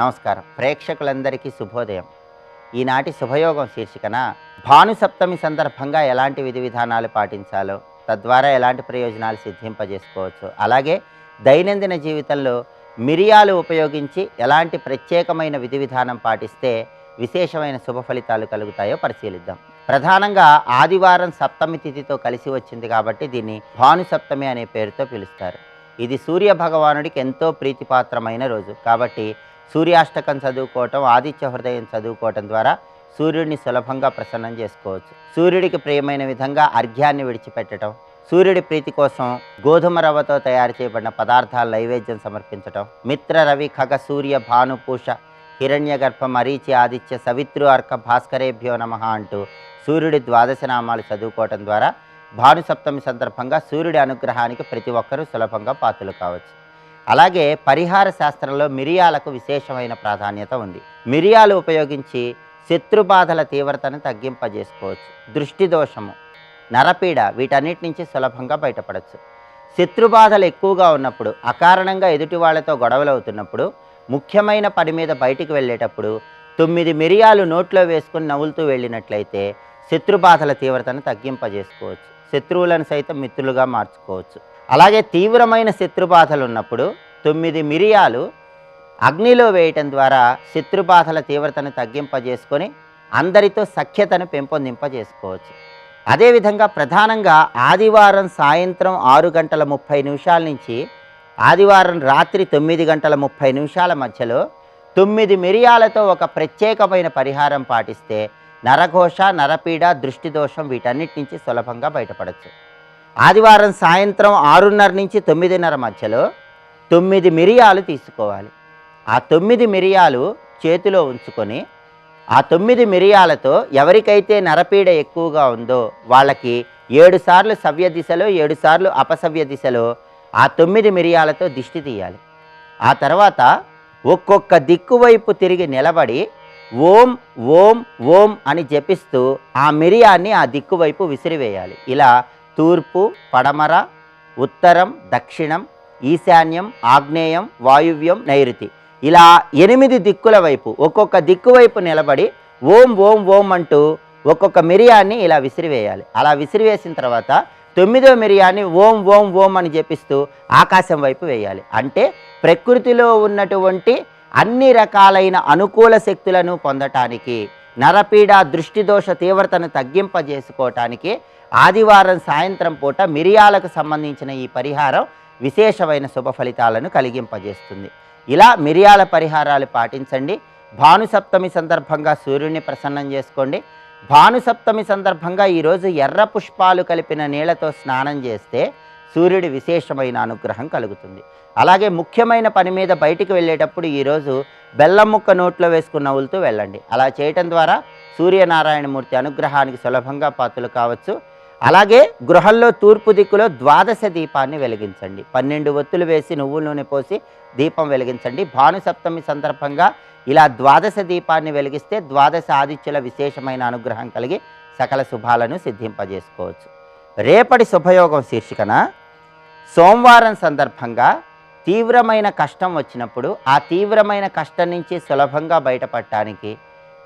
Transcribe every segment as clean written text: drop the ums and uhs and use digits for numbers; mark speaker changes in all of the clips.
Speaker 1: నమస్కారం. ప్రేక్షకులందరికీ శుభోదయం. ఈనాటి శుభయోగం శీర్షికన భానుసప్తమి సందర్భంగా ఎలాంటి విధి విధానాలు పాటించాలో, తద్వారా ఎలాంటి ప్రయోజనాలు సిద్ధింపజేసుకోవచ్చు, అలాగే దైనందిన జీవితంలో మిరియాలు ఉపయోగించి ఎలాంటి ప్రత్యేకమైన విధి విధానం పాటిస్తే విశేషమైన శుభ ఫలితాలు కలుగుతాయో పరిశీలిద్దాం. ప్రధానంగా ఆదివారం సప్తమి తిథితో కలిసి వచ్చింది కాబట్టి దీన్ని భానుసప్తమి అనే పేరుతో పిలుస్తారు. ఇది సూర్య భగవానుడికి ఎంతో ప్రీతిపాత్రమైన రోజు కాబట్టి సూర్యాష్టకం చదువుకోవటం, ఆదిత్య హృదయం చదువుకోవటం ద్వారా సూర్యుడిని సులభంగా ప్రసన్నం చేసుకోవచ్చు. సూర్యుడికి ప్రియమైన విధంగా అర్ఘ్యాన్ని విడిచిపెట్టడం, సూర్యుడి ప్రీతి కోసం గోధుమ రవ్వతో తయారు చేయబడిన పదార్థాల నైవేద్యం సమర్పించటం, మిత్ర రవి ఖగ సూర్య భాను పూష హిరణ్యగర్భ మరీచి ఆదిత్య సవిత్రు అర్క భాస్కరేభ్యో నమః అంటూ సూర్యుడి ద్వాదశ నామాలు చదువుకోవటం ద్వారా భానుసప్తమి సందర్భంగా సూర్యుడి అనుగ్రహానికి ప్రతి ఒక్కరూ సులభంగా పాత్రలు కావచ్చు. అలాగే పరిహార శాస్త్రంలో మిరియాలకు విశేషమైన ప్రాధాన్యత ఉంది. మిరియాలు ఉపయోగించి శత్రుబాధల తీవ్రతను తగ్గింపజేసుకోవచ్చు. దృష్టి దోషము, నరపీడ వీటన్నిటి నుంచి సులభంగా బయటపడవచ్చు. శత్రుబాధలు ఎక్కువగా ఉన్నప్పుడు, అకారణంగా ఎదుటి వాళ్ళతో గొడవలు అవుతున్నప్పుడు, ముఖ్యమైన పని మీద బయటికి వెళ్ళేటప్పుడు 9 మిరియాలు నోట్లో వేసుకుని నవ్వులుతూ వెళ్ళినట్లయితే శత్రుబాధల తీవ్రతను తగ్గింపజేసుకోవచ్చు. శత్రువులను సైతం మిత్రులుగా మార్చుకోవచ్చు. అలాగే తీవ్రమైన శత్రుబాధలు ఉన్నప్పుడు 9 మిరియాలు అగ్నిలో వేయటం ద్వారా శత్రుబాధల తీవ్రతను తగ్గింపజేసుకొని అందరితో సఖ్యతను పెంపొందింపజేసుకోవచ్చు. అదేవిధంగా ప్రధానంగా ఆదివారం సాయంత్రం 6:30 నుంచి ఆదివారం రాత్రి 9:30 మధ్యలో 9 మిరియాలతో ఒక ప్రత్యేకమైన పరిహారం పాటిస్తే నరఘోష, నరపీడ, దృష్టి దోషం వీటన్నిటి నుంచి సులభంగా బయటపడవచ్చు. ఆదివారం సాయంత్రం 6:30 నుంచి 9:30 మధ్యలో 9 మిరియాలు తీసుకోవాలి. ఆ 9 మిరియాలు చేతిలో ఉంచుకొని ఆ 9 మిరియాలతో ఎవరికైతే నరపీడ ఎక్కువగా ఉందో వాళ్ళకి 7 సార్లు సవ్య దిశలో 7 సార్లు అపసవ్య దిశలో ఆ 9 మిరియాలతో దిష్టి తీయాలి. ఆ తర్వాత ఒక్కొక్క దిక్కు వైపు తిరిగి నిలబడి ఓం ఓం ఓం అని జపిస్తూ ఆ మిరియాన్ని ఆ దిక్కు వైపు విసిరివేయాలి. ఇలా తూర్పు, పడమర, ఉత్తరం, దక్షిణం, ఈశాన్యం, ఆగ్నేయం, వాయువ్యం, నైరుతి ఇలా 8 దిక్కుల వైపు ఒక్కొక్క దిక్కు వైపు నిలబడి ఓం ఓం ఓం అంటూ ఒక్కొక్క మిరియాన్ని ఇలా విసిరివేయాలి. అలా విసిరివేసిన తర్వాత 9వ మిరియాన్ని ఓం ఓం ఓం అని జపిస్తూ ఆకాశం వైపు వేయాలి. అంటే ప్రకృతిలో ఉన్నటువంటి అన్ని రకాలైన అనుకూల శక్తులను పొందటానికి, నరపీడ, దృష్టిదోష తీవ్రతను తగ్గింపజేసుకోవటానికి ఆదివారం సాయంత్రం పూట మిరియాలకు సంబంధించిన ఈ పరిహారం విశేషమైన శుభ ఫలితాలను కలిగింపజేస్తుంది. ఇలా మిరియాల పరిహారాలు పాటించండి. భానుసప్తమి సందర్భంగా సూర్యుడిని ప్రసన్నం చేసుకోండి. భానుసప్తమి సందర్భంగా ఈరోజు ఎర్ర పుష్పాలు కలిపిన నీళ్లతో స్నానం చేస్తే సూర్యుడి విశేషమైన అనుగ్రహం కలుగుతుంది. అలాగే ముఖ్యమైన పని మీద బయటికి వెళ్ళేటప్పుడు ఈరోజు బెల్లం ముక్క నోట్లో వేసుకున్న నవ్వులుతూ వెళ్ళండి. అలా చేయటం ద్వారా సూర్యనారాయణమూర్తి అనుగ్రహానికి సులభంగా పాత్రలు కావచ్చు. అలాగే గృహంలో తూర్పు దిక్కులో ద్వాదశ దీపాన్ని వెలిగించండి. 12 ఒత్తులు వేసి నువ్వుల నూనె పోసి దీపం వెలిగించండి. భానుసప్తమి సందర్భంగా ఇలా ద్వాదశ దీపాన్ని వెలిగిస్తే ద్వాదశ ఆదిత్యుల విశేషమైన అనుగ్రహం కలిగి సకల శుభాలను సిద్ధింపజేసుకోవచ్చు. రేపటి శుభయోగం శీర్షికన సోమవారం సందర్భంగా తీవ్రమైన కష్టం వచ్చినప్పుడు ఆ తీవ్రమైన కష్టం నుంచి సులభంగా బయటపడటానికి,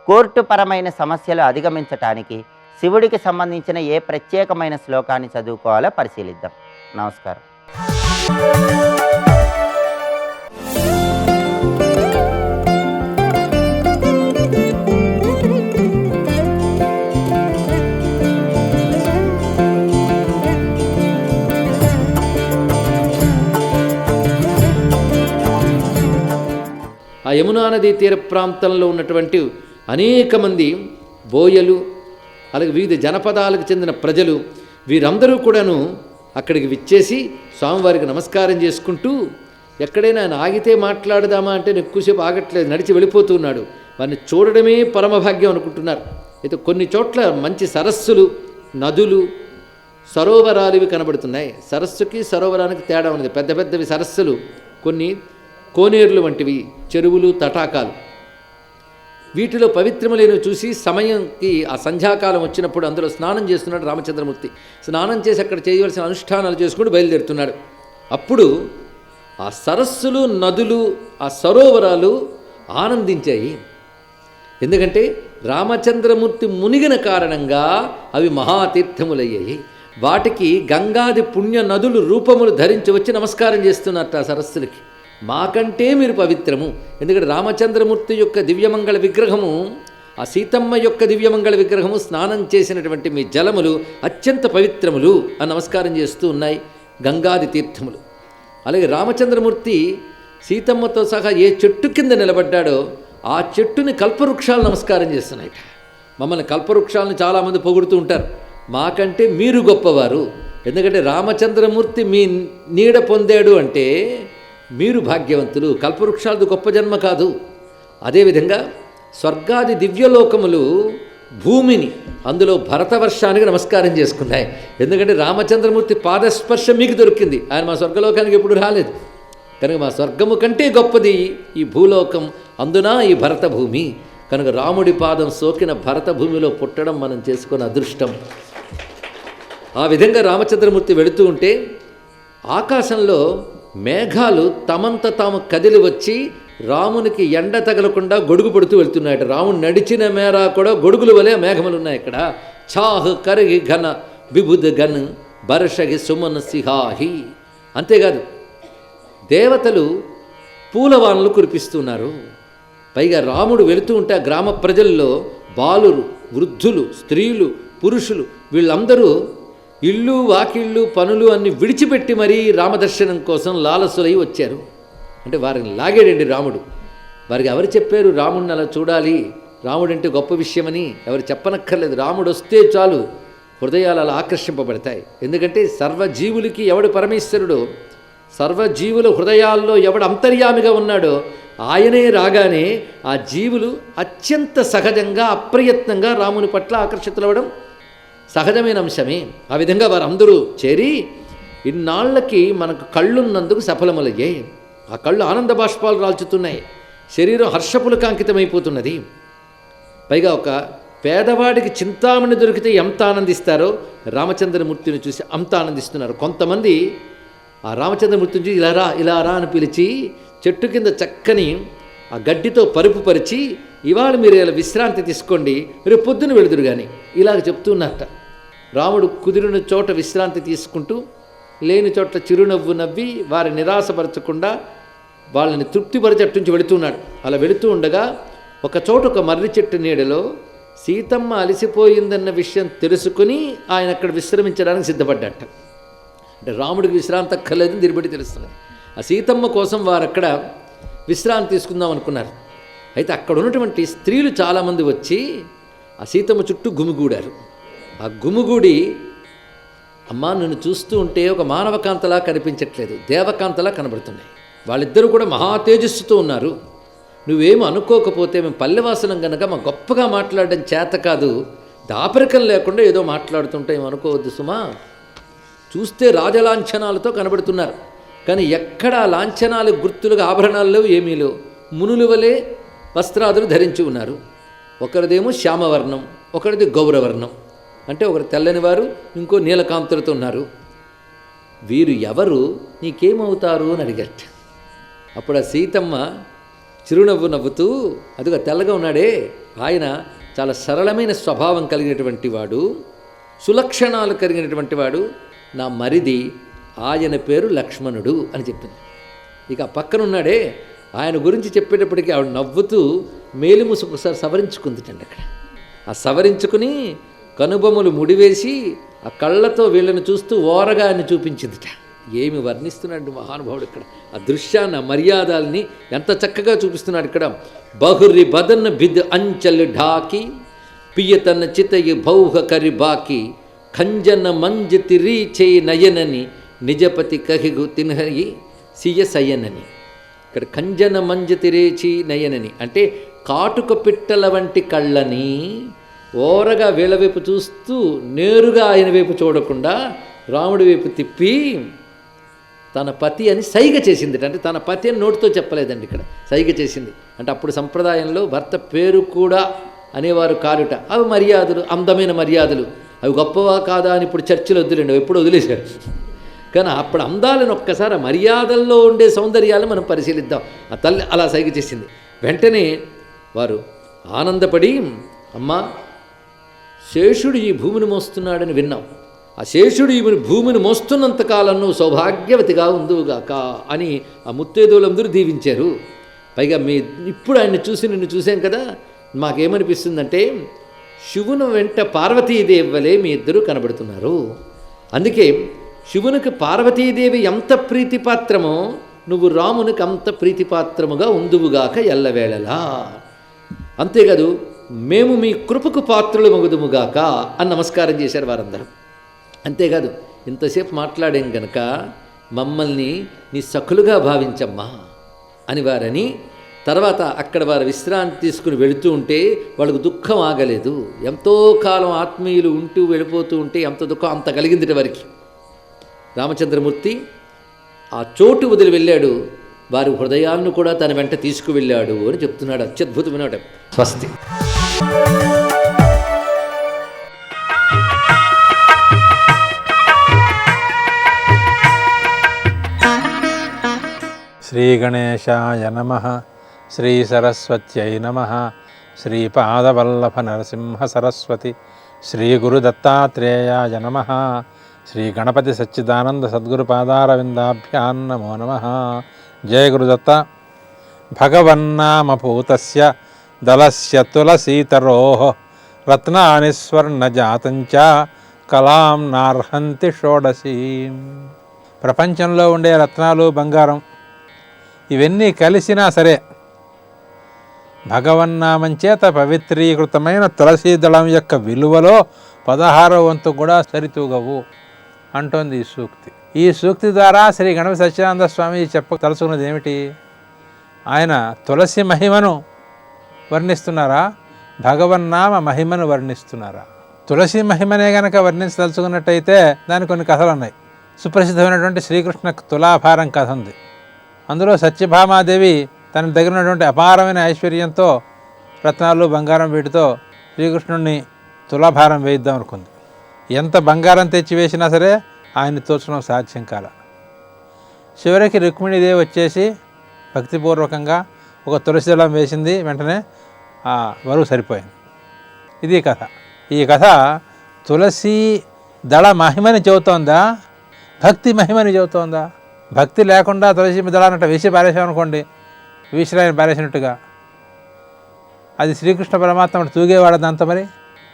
Speaker 1: కోర్టుపరమైన సమస్యలు అధిగమించటానికి శివుడికి సంబంధించిన ఏ ప్రత్యేకమైన శ్లోకాన్ని చదువుకోవాలో పరిశీలిద్దాం. నమస్కారం.
Speaker 2: ఆ యమునా నదీ తీర ప్రాంతంలో ఉన్నటువంటి అనేక మంది బోయలు, అలాగే వివిధ జనపదాలకు చెందిన ప్రజలు వీరందరూ కూడాను అక్కడికి విచ్చేసి స్వామివారికి నమస్కారం చేసుకుంటూ ఎక్కడైనా ఆయన ఆగితే మాట్లాడదామా అంటే ఎక్కువసేపు ఆగట్లేదు, నడిచి వెళ్ళిపోతున్నాడు. వారిని చూడడమే పరమభాగ్యం అనుకుంటున్నారు. అయితే కొన్ని చోట్ల మంచి సరస్సులు, నదులు, సరోవరాలు ఇవి కనబడుతున్నాయి. సరస్సుకి సరోవరానికి తేడా ఉన్నది. పెద్ద పెద్దవి సరస్సులు, కొన్ని కోనేరులు వంటివి, చెరువులు, తటాకాలు. వీటిలో పవిత్రములైన చూసి సమయంకి ఆ సంధ్యాకాలం వచ్చినప్పుడు అందులో స్నానం చేస్తున్నాడు రామచంద్రమూర్తి. స్నానం చేసి అక్కడ చేయవలసిన అనుష్ఠానాలు చేసుకుంటూ బయలుదేరుతున్నాడు. అప్పుడు ఆ సరస్సులు, నదులు, ఆ సరోవరాలు ఆనందించాయి. ఎందుకంటే రామచంద్రమూర్తి మునిగిన కారణంగా అవి మహాతీర్థములయ్యాయి. వాటికి గంగాది పుణ్య నదులు రూపములు ధరించి వచ్చి నమస్కారం చేస్తున్నట్టు ఆ సరస్సులకి. మాకంటే మీరు పవిత్రము. ఎందుకంటే రామచంద్రమూర్తి యొక్క దివ్యమంగళ విగ్రహము, ఆ సీతమ్మ యొక్క దివ్యమంగళ విగ్రహము, స్నానం చేసినటువంటి మీ జలములు అత్యంత పవిత్రములు అని నమస్కారం చేస్తూ ఉన్నాయి గంగాది తీర్థములు. అలాగే రామచంద్రమూర్తి సీతమ్మతో సహా ఏ చెట్టు కింద నిలబడ్డాడో ఆ చెట్టుని కల్పవృక్షాలు నమస్కారం చేస్తున్నాయి. మమ్మల్ని కల్పవృక్షాలను చాలామంది పొగుడుతూ ఉంటారు. మాకంటే మీరు గొప్పవారు. ఎందుకంటే రామచంద్రమూర్తి మీ నీడ పొందాడు అంటే మీరు భాగ్యవంతులు. కల్పవృక్షాలది గొప్ప జన్మ కాదు. అదేవిధంగా స్వర్గాది దివ్యలోకములు భూమిని, అందులో భరతవర్షానికి నమస్కారం చేసుకున్నాయి. ఎందుకంటే రామచంద్రమూర్తి పాదస్పర్శ మీకు దొరికింది. ఆయన మా స్వర్గలోకానికి ఎప్పుడు రాలేదు కనుక మా స్వర్గము కంటే గొప్పది ఈ భూలోకం, అందున ఈ భరత భూమి. కనుక రాముడి పాదం సోకిన భరత భూమిలో పుట్టడం మనం చేసుకున్న అదృష్టం. ఆ విధంగా రామచంద్రమూర్తి వెళుతూ ఉంటే ఆకాశంలో మేఘాలు తమంత తాము కదిలి వచ్చి రామునికి ఎండ తగలకుండా గొడుగు పడుతూ వెళ్తున్నాయట. రాముడు నడిచిన మేర కూడా గొడుగుల వలె మేఘములు ఉన్నాయి ఇక్కడ. ఛాహ్ కరిగి ఘన విబుద్ గన్ బర్షగి సుమన్ సిహాహి. అంతేకాదు దేవతలు పూలవానలు కురిపిస్తున్నారు. పైగా రాముడు వెళుతూ ఉంటే ఆ గ్రామ ప్రజల్లో బాలురు, వృద్ధులు, స్త్రీలు, పురుషులు వీళ్ళందరూ ఇళ్ళు వాకిళ్ళు పనులు అన్ని విడిచిపెట్టి మరీ రామదర్శనం కోసం లాలసులై వచ్చారు. అంటే వారిని లాగాడండి రాముడు. వారికి ఎవరు చెప్పారు రాముడిని అలా చూడాలి, రాముడంటే గొప్ప విషయమని? ఎవరు చెప్పనక్కర్లేదు. రాముడు వస్తే చాలు హృదయాలు అలా ఆకర్షింపబడతాయి. ఎందుకంటే సర్వజీవులకి ఎవడు పరమేశ్వరుడో, సర్వజీవుల హృదయాల్లో ఎవడు అంతర్యామిగా ఉన్నాడో ఆయనే రాగానే ఆ జీవులు అత్యంత సహజంగా అప్రయత్నంగా రాముని పట్ల ఆకర్షితులవ్వడం సహజమైన అంశమే. ఆ విధంగా వారందరూ చేరి ఇన్నాళ్లకి మనకు కళ్ళున్నందుకు సఫలములయ్యాయి. ఆ కళ్ళు ఆనంద బాష్పాలు రాల్చుతున్నాయి. శరీరం హర్షపులకాంకితమైపోతున్నది. పైగా ఒక పేదవాడికి చింతామణి దొరికితే ఎంత ఆనందిస్తారో రామచంద్రమూర్తిని చూసి అంత ఆనందిస్తున్నారు. కొంతమంది ఆ రామచంద్రమూర్తిని చూసి ఇలా రా అని పిలిచి చెట్టు కింద చక్కని ఆ గడ్డితో పరుపు పరిచి ఇవాళ మీరు ఇలా విశ్రాంతి తీసుకోండి, రేపు పొద్దున వెళుదురు కానీ ఇలాగ చెప్తున్నట్ట. రాముడు కుదిరిన చోట విశ్రాంతి తీసుకుంటూ లేని చోట్ల చిరునవ్వు నవ్వి వారి నిరాశపరచకుండా వాళ్ళని తృప్తిపరిచేట్టు నుంచి వెళుతున్నాడు. అలా వెళుతూ ఉండగా ఒక చోట ఒక మర్రి చెట్టు నీడలో సీతమ్మ అలసిపోయిందన్న విషయం తెలుసుకుని ఆయన అక్కడ విశ్రమించడానికి సిద్ధపడ్డట. అంటే రాముడికి విశ్రాంతి అక్కర్లేదని దీనిబట్టి తెలుస్తుంది. ఆ సీతమ్మ కోసం వారు అక్కడ విశ్రాంతి తీసుకుందాం అనుకున్నారు. అయితే అక్కడ ఉన్నటువంటి స్త్రీలు చాలామంది వచ్చి ఆ సీతమ్మ చుట్టూ గుమిగూడారు. ఆ గుమిగూడి అమ్మా నిన్ను చూస్తూ ఉంటే ఒక మానవకాంతలా కనిపించట్లేదు, దేవకాంతలా కనబడుతున్నాయి. వాళ్ళిద్దరూ కూడా మహా తేజస్సుతో ఉన్నారు. నువ్వేమి అనుకోకపోతే మేము పల్లెవాసనం కనుక మా గొప్పగా మాట్లాడడం చేత కాదు, దాపరికం లేకుండా ఏదో మాట్లాడుతుంటే ఏమి అనుకోవద్దు సుమా. చూస్తే రాజలాంఛనాలతో కనబడుతున్నారు, కానీ ఎక్కడా లాంఛనాలు గుర్తులుగా ఆభరణాలు లేవు, ఏమీ లేవు. మునుల వలె వస్త్రాదులు ధరించి ఉన్నారు. ఒకరిదేమో శ్యామవర్ణం, ఒకరిది గౌరవర్ణం, అంటే ఒకరు తెల్లని వారు, ఇంకో నీలకాంతులతో ఉన్నారు. వీరు ఎవరు, నీకేమవుతారు అని అడిగట. అప్పుడు ఆ సీతమ్మ చిరునవ్వు నవ్వుతూ అదిగా తెల్లగా ఉన్నాడే ఆయన చాలా సరళమైన స్వభావం కలిగినటువంటి వాడు, సులక్షణాలు కలిగినటువంటి వాడు, నా మరిది, ఆయన పేరు లక్ష్మణుడు అని చెప్పింది. ఇక పక్కన ఉన్నాడే ఆయన గురించి చెప్పేటప్పటికీ ఆవిడ నవ్వుతూ మేలిముసుకు ఒకసారి సవరించుకుందిటండి. అక్కడ ఆ సవరించుకుని కనుబొమ్మలు ముడివేసి ఆ కళ్ళతో వీళ్ళని చూస్తూ ఓరగా ఆయన చూపించిందిట. ఏమి వర్ణిస్తున్నాడు మహానుభావుడు ఇక్కడ. ఆ దృశ్యాన్ని, ఆ మర్యాదల్ని ఎంత చక్కగా చూపిస్తున్నాడు ఇక్కడ. బహురి బదన్ బిద్ అంచల్ ఢాకి పియతన చితయి భౌహ కరి బాకి ఖంజన మంజ్ తిరీ చేయి నయనని నిజపతి కహిగు తిన్హయి సియ సయనని. ఇక్కడ ఖంజన మంజ్ తిరేచి నయనని అంటే కాటుక పిట్టల వంటి కళ్ళని ఓరగా వీళ్ళ వైపు చూస్తూ నేరుగా ఆయన వైపు చూడకుండా రాముడి వైపు తిప్పి తన పతి అని సైగ చేసింది. అంటే తన పతి అని నోటితో చెప్పలేదండి, ఇక్కడ సైగ చేసింది. అంటే అప్పుడు సంప్రదాయంలో భర్త పేరు కూడా అనేవారు కారుట. అవి మర్యాదలు, అందమైన మర్యాదలు. అవి గొప్పవా కాదా అని ఇప్పుడు చర్చలు వద్దులేండి, ఎప్పుడు వదిలేశారు. కానీ అప్పుడు అందాలను ఒక్కసారి మర్యాదల్లో ఉండే సౌందర్యాలను మనం పరిశీలిద్దాం. ఆ తల్లి అలా సైగ చేసింది. వెంటనే వారు ఆనందపడి, అమ్మా, శేషుడు ఈ భూమిని మోస్తున్నాడని విన్నాం. ఆ శేషుడు ఈ భూమిని మోస్తున్నంత కాలం నువ్వు సౌభాగ్యవతిగా ఉందువుగాక అని ఆ ముత్తైదువులందరూ దీవించారు. పైగా ఇప్పుడు ఆయన్ని చూసి నిన్ను చూశాం కదా, మాకేమనిపిస్తుందంటే శివుని వెంట పార్వతీదేవి వలె మీ ఇద్దరూ కనబడుతున్నారు. అందుకే శివునికి పార్వతీదేవి ఎంత ప్రీతిపాత్రమో నువ్వు రామునికి అంత ప్రీతిపాత్రముగా ఉందువుగాక ఎల్లవేళలా. అంతేకాదు, మేము మీ కృపకు పాత్రులు మగుదుముగాక అని నమస్కారం చేశారు వారందరూ. అంతేకాదు, ఇంతసేపు మాట్లాడాం గనక మమ్మల్ని నీ సఖులుగా భావించమ్మా అని వారని, తర్వాత అక్కడ వారు విశ్రాంతి తీసుకుని వెళుతూ ఉంటే వాళ్ళకు దుఃఖం ఆగలేదు. ఎంతో కాలం ఆత్మీయులు ఉంటూ వెళ్ళిపోతూ ఉంటే ఎంత దుఃఖం అంత కలిగింది వారికి. రామచంద్రమూర్తి ఆ చోటు వదిలి వెళ్ళాడు, వారి హృదయాలను కూడా తన వెంట తీసుకువెళ్ళాడు అని చెప్తున్నాడు. అత్యద్భుతమైన స్వస్తి.
Speaker 3: శ్రీ గణేశాయ నమః. శ్రీ సరస్వత్యై నమః. శ్రీపాదవల్లభ నరసింహ సరస్వతి. శ్రీ గురు దత్తాత్రేయాయ నమః. శ్రీ గణపతి సచ్చిదానంద సద్గురు పాదారవిందాభ్యాం నమో నమః. జయ గురుదత్త. భగవన్నామభూతస్య దళస్య తులసీతరోః రత్నాని స్వర్ణజాతంచ కలాం నార్హంతి షోడశీం. ప్రపంచంలో ఉండే రత్నాలు, బంగారం ఇవన్నీ కలిసినా సరే భగవన్నామం చేత పవిత్రీకృతమైన తులసీదళం యొక్క విలువలో 16వ వంతు కూడా సరితూగవు అంటోంది ఈ సూక్తి. ఈ సూక్తి ద్వారా శ్రీ గణపతి సత్యానంద స్వామి తలుచుకున్నది ఏమిటి? ఆయన తులసి మహిమను వర్ణిస్తున్నారా, భగవన్నామ మహిమను వర్ణిస్తున్నారా? తులసి మహిమనే గనక వర్ణించదలుచుకున్నట్టయితే దానికి కొన్ని కథలు ఉన్నాయి. సుప్రసిద్ధమైనటువంటి శ్రీకృష్ణ తులాభారం కథ ఉంది. అందులో సత్యభామాదేవి తన దగ్గర ఉన్నటువంటి అపారమైన ఐశ్వర్యంతో రత్నాలు, బంగారం వీటితో శ్రీకృష్ణుడిని తులాభారం వేయిద్దాం అనుకుంది. ఎంత బంగారం తెచ్చి వేసినా సరే ఆయన్ని తోచడం సాధ్యం కాల. చివరికి రుక్మిణీదేవి వచ్చేసి భక్తిపూర్వకంగా ఒక తులసి దళం వేసింది. వెంటనే ఆ బరువు సరిపోయింది. ఇది కథ. ఈ కథ తులసి దళ మహిమని చెబుతోందా, భక్తి మహిమని చెబుతోందా? భక్తి లేకుండా తులసి దళానంట వేసి పారేసామనుకోండి, విషరాయని పారేసినట్టుగా, అది శ్రీకృష్ణ పరమాత్మ తూగేవాడదంత మరి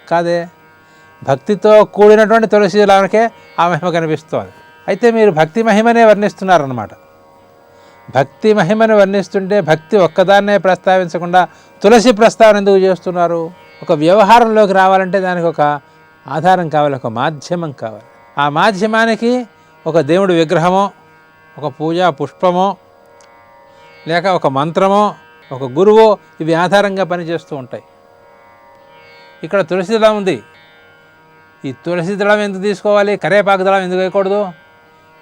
Speaker 3: కాదే. భక్తితో కూడినటువంటి తులసి దళానికే ఆ మహిమ కనిపిస్తోంది. అయితే మీరు భక్తి మహిమనే వర్ణిస్తున్నారన్నమాట. భక్తి మహిమను వర్ణిస్తుంటే భక్తి ఒక్కదాన్నే ప్రస్తావించకుండా తులసి ప్రస్తావన ఎందుకు చేస్తున్నారు? ఒక వ్యవహారంలోకి రావాలంటే దానికి ఒక ఆధారం కావాలి, ఒక మాధ్యమం కావాలి. ఆ మాధ్యమానికి ఒక దేవుడి విగ్రహమో, ఒక పూజా పుష్పమో, లేక ఒక మంత్రమో, ఒక గురువో ఇవి ఆధారంగా పనిచేస్తూ ఉంటాయి. ఇక్కడ తులసి దళం ఉంది. ఈ తులసి దళం ఎందుకు తీసుకోవాలి? కరేపాకు దళం ఎందుకు వేయకూడదు?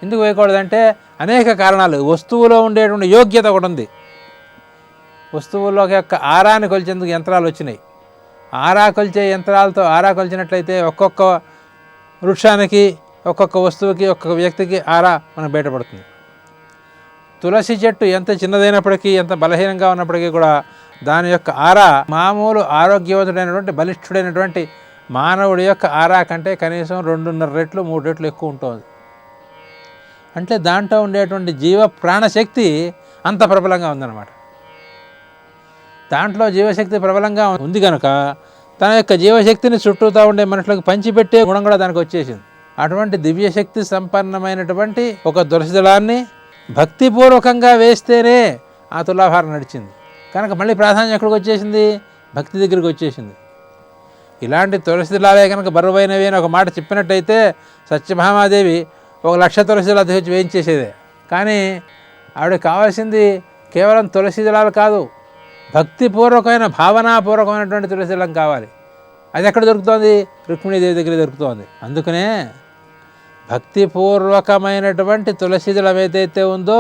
Speaker 3: ఎందుకు వేయకూడదంటే అనేక కారణాలు. వస్తువులో ఉండేటువంటి యోగ్యత ఒకటి ఉంది. వస్తువుల్లో యొక్క ఆరాన్ని కొలిచేందుకు యంత్రాలు వచ్చినాయి. ఆరా కొలిచే యంత్రాలతో ఆరా కొలిచినట్లయితే ఒక్కొక్క వృక్షానికి, ఒక్కొక్క వస్తువుకి, ఒక్కొక్క వ్యక్తికి ఆరా మనకు బయటపడుతుంది. తులసి చెట్టు ఎంత చిన్నదైనప్పటికీ, ఎంత బలహీనంగా ఉన్నప్పటికీ కూడా దాని యొక్క ఆరా మామూలు ఆరోగ్యవంతుడైనటువంటి బలిష్ఠుడైనటువంటి మానవుడి యొక్క ఆరా కంటే కనీసం 2.5 రెట్లు 3 రెట్లు ఎక్కువ ఉంటుంది. అంటే దాంట్లో ఉండేటువంటి జీవ ప్రాణశక్తి అంత ప్రబలంగా ఉందన్నమాట. దాంట్లో జీవశక్తి ప్రబలంగా ఉంది కనుక తన యొక్క జీవశక్తిని చుట్టూతా ఉండే మనుషులకు పంచిపెట్టే గుణం కూడా దానికి వచ్చేసింది. అటువంటి దివ్యశక్తి సంపన్నమైనటువంటి ఒక తులసి దళాన్ని భక్తిపూర్వకంగా వేస్తేనే ఆ తులాభారం నడిచింది. కనుక మళ్ళీ ప్రాధాన్యం ఎక్కడికి వచ్చేసింది? భక్తి దగ్గరికి వచ్చేసింది. ఇలాంటి తులసి దళాలే కనుక బరువైనవి అని ఒక మాట చెప్పినట్టయితే సత్యభామాదేవి 1,00,000 తులసి దళాలు తెచ్చి వేయించేసేదే. కానీ ఆవిడకి కావాల్సింది కేవలం తులసి దళాలు కాదు, భక్తిపూర్వకమైన భావనాపూర్వకమైనటువంటి తులసి దళం కావాలి. అది ఎక్కడ దొరుకుతోంది? రుక్మిణీదేవి దగ్గర దొరుకుతోంది. అందుకనే భక్తిపూర్వకమైనటువంటి తులసి దళం ఏదైతే ఉందో,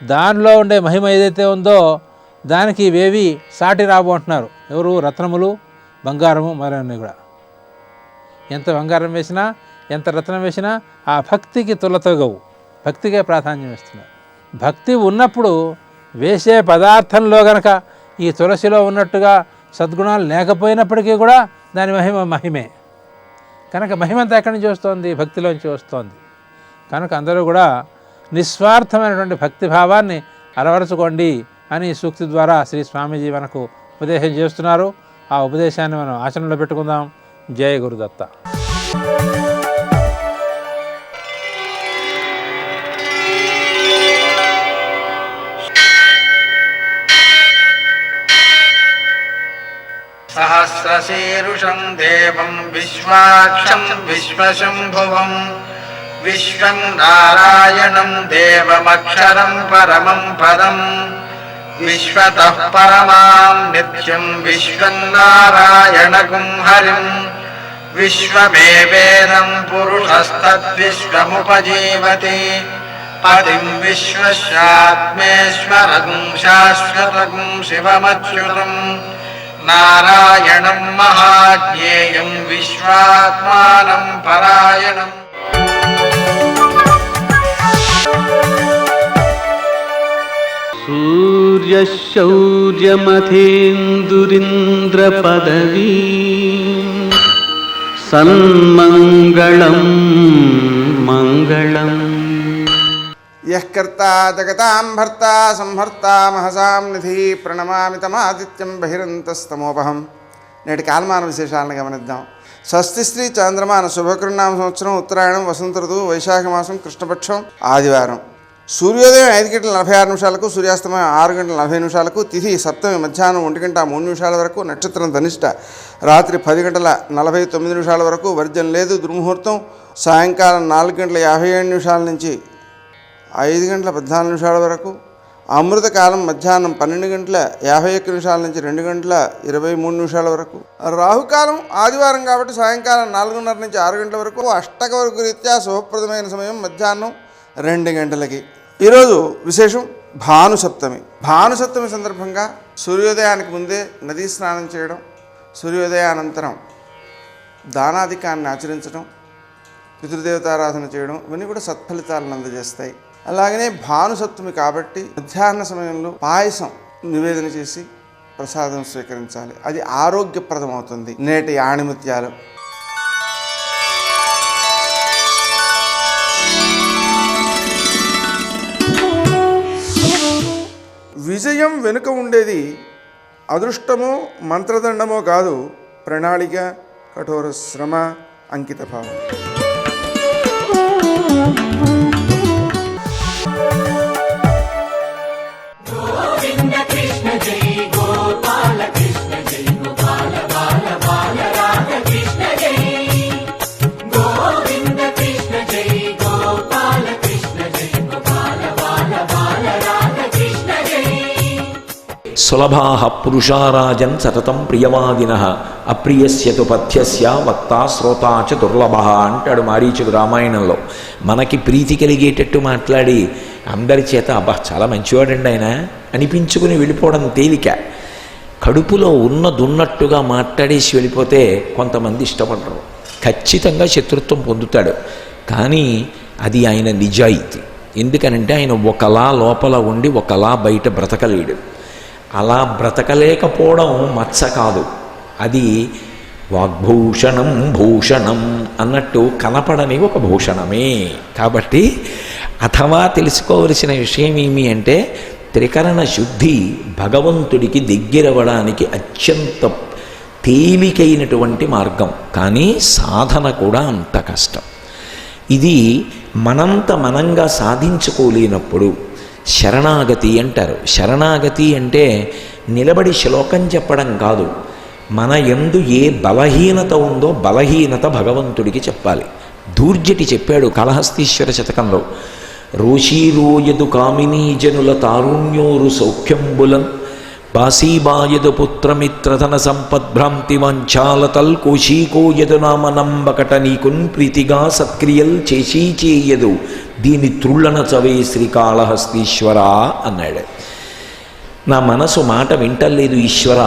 Speaker 3: దానిలో ఉండే మహిమ ఏదైతే ఉందో దానికి ఇవేవి సాటి రాబో అంటున్నారు. ఎవరు? రత్నములు, బంగారము మొదలైనవి కూడా. ఎంత బంగారం వేసినా, ఎంత రత్నం వేసినా ఆ భక్తికి తులతగవు. భక్తికే ప్రాధాన్యం ఇస్తున్నారు. భక్తి ఉన్నప్పుడు వేసే పదార్థంలో గనక ఈ తులసిలో ఉన్నట్టుగా సద్గుణాలు లేకపోయినప్పటికీ కూడా దాని మహిమే. కనుక మహిమంతా ఎక్కడి నుంచి వస్తోంది? భక్తిలోంచి వస్తోంది. కనుక అందరూ కూడా నిస్వార్థమైనటువంటి భక్తిభావాన్ని అలవరుచుకోండి అని సూక్తి ద్వారా శ్రీ స్వామీజీ మనకు ఉపదేశం చేస్తున్నారు. ఆ ఉపదేశాన్ని మనం ఆచరణలో పెట్టుకుందాం. జయ గురుదత్త.
Speaker 4: సహస్రశీరుషం దేవం విశ్వాక్షం విశ్వశంభువం విశ్వం నారాయణం దేవమక్షరం పరమం పదం విశ్వతః పరమాం నిత్యం విశ్వం నారాయణగుం హరిం విశ్వమేవేదం పురుషస్తద్విశ్వముపజీవతి పతిం విశ్వస్యాత్మేశ్వరగుం శాశ్వతగుం శివమచ్యుతం నారాయణం మహాజ్ఞేయం విశ్వాత్మానం పరాయణం.
Speaker 5: సూర్యశౌర్యమథేందురింద్రపదవీ సన్మంగళం మంగళం.
Speaker 4: యః కర్తా జగతాం భర్తా సంహర్తా మహసాం నిధి ప్రణమామి తమాదిత్యం బహిరంతస్తమోపహం. నేటి కాలమాన విశేషాలను గమనిద్దాం. స్వస్తి శ్రీ చాంద్రమాన శుభకృన్నామ సంవత్సరం ఉత్తరాయణం వసంత ఋతువు వైశాఖ మాసం కృష్ణపక్షం ఆదివారం. సూర్యోదయం 5:46, సూర్యాస్తమయం 6:40, తిథి సప్తమి మధ్యాహ్నం 1:03 వరకు, నక్షత్రం ధనిష్ట రాత్రి 10:49 వరకు, వర్జం లేదు. దుర్ముహూర్తం సాయంకాలం 4:57 నుంచి 5:14 వరకు, అమృతకాలం మధ్యాహ్నం 12:51 నుంచి 2:23 వరకు, రాహుకాలం ఆదివారం కాబట్టి సాయంకాలం 4:30 నుంచి 6 గంటల వరకు, అష్టక వరకు రీత్యా శుభప్రదమైన సమయం మధ్యాహ్నం 2 గంటలకి. ఈరోజు విశేషం భానుసప్తమి. భానుసప్తమి సందర్భంగా సూర్యోదయానికి ముందే నదీ స్నానం చేయడం, సూర్యోదయానంతరం దానాధికాన్ని ఆచరించడం, పితృదేవతారాధన చేయడం ఇవన్నీ కూడా సత్ఫలితాలను అందజేస్తాయి. అలాగనే భానుసప్తమి కాబట్టి మధ్యాహ్న సమయంలో పాయసం నివేదన చేసి ప్రసాదం స్వీకరించాలి. అది ఆరోగ్యప్రదం అవుతుంది. నేటి ఆణిముత్యాలు. విజయం వెనుక ఉండేది అదృష్టమో మంత్రదండమో కాదు, ప్రణాళిక, కఠోర శ్రమ, అంకిత భావం.
Speaker 6: సులభాః పురుషారాజన్ సతతం ప్రియవాదినః అప్రియస్యతు పథ్యస్య వక్తా శ్రోతా చ దుర్లభః అంటాడు మారీచుడు రామాయణంలో. మనకి ప్రీతి కలిగేటట్టు మాట్లాడి అందరి చేత అబ్బా చాలా మంచివాడండి ఆయన అనిపించుకుని వెళ్ళిపోవడం తేలిక. కడుపులో ఉన్నదున్నట్టుగా మాట్లాడేసి వెళ్ళిపోతే కొంతమంది ఇష్టపడరు, ఖచ్చితంగా శత్రుత్వం పొందుతాడు. కానీ అది ఆయన నిజాయితీ. ఎందుకనంటే ఆయన ఒకలా లోపల ఉండి ఒకలా బయట బ్రతకలేడు. అలా బ్రతకలేకపోవడం మత్స కాదు, అది వాగ్భూషణం భూషణం అన్నట్టు కనపడని ఒక భూషణమే. కాబట్టి అథవా తెలుసుకోవలసిన విషయం ఏమి అంటే త్రికరణ శుద్ధి భగవంతుడికి దగ్గరవడానికి అత్యంత తేలికైనటువంటి మార్గం. కానీ సాధన కూడా అంత కష్టం. ఇది మనంత మనంగా సాధించుకోలేనప్పుడు శరణాగతి అంటారు. శరణాగతి అంటే నిలబడి శ్లోకం చెప్పడం కాదు, మన యందు ఏ బలహీనత ఉందో బలహీనత భగవంతుడికి చెప్పాలి. దూర్జటి చెప్పాడు కాళహస్తీశ్వర శతకంలో, రోషీరోయదు కామినీ జనుల తారుణ్యోరు సౌఖ్యంబులన్ బాసీబాయదు పుత్రమిత్రధన సంపద్భ్రాంతి వంచాలతల్ కోశీకోయదు నామనంబకట నీకున్ ప్రీతిగా సత్క్రియల్ చేసీ చేయదు దీని త్రుళ్ళన చవే శ్రీకాళహస్తీశ్వర అన్నాడు. నా మనసు మాట వింటలేదు ఈశ్వర,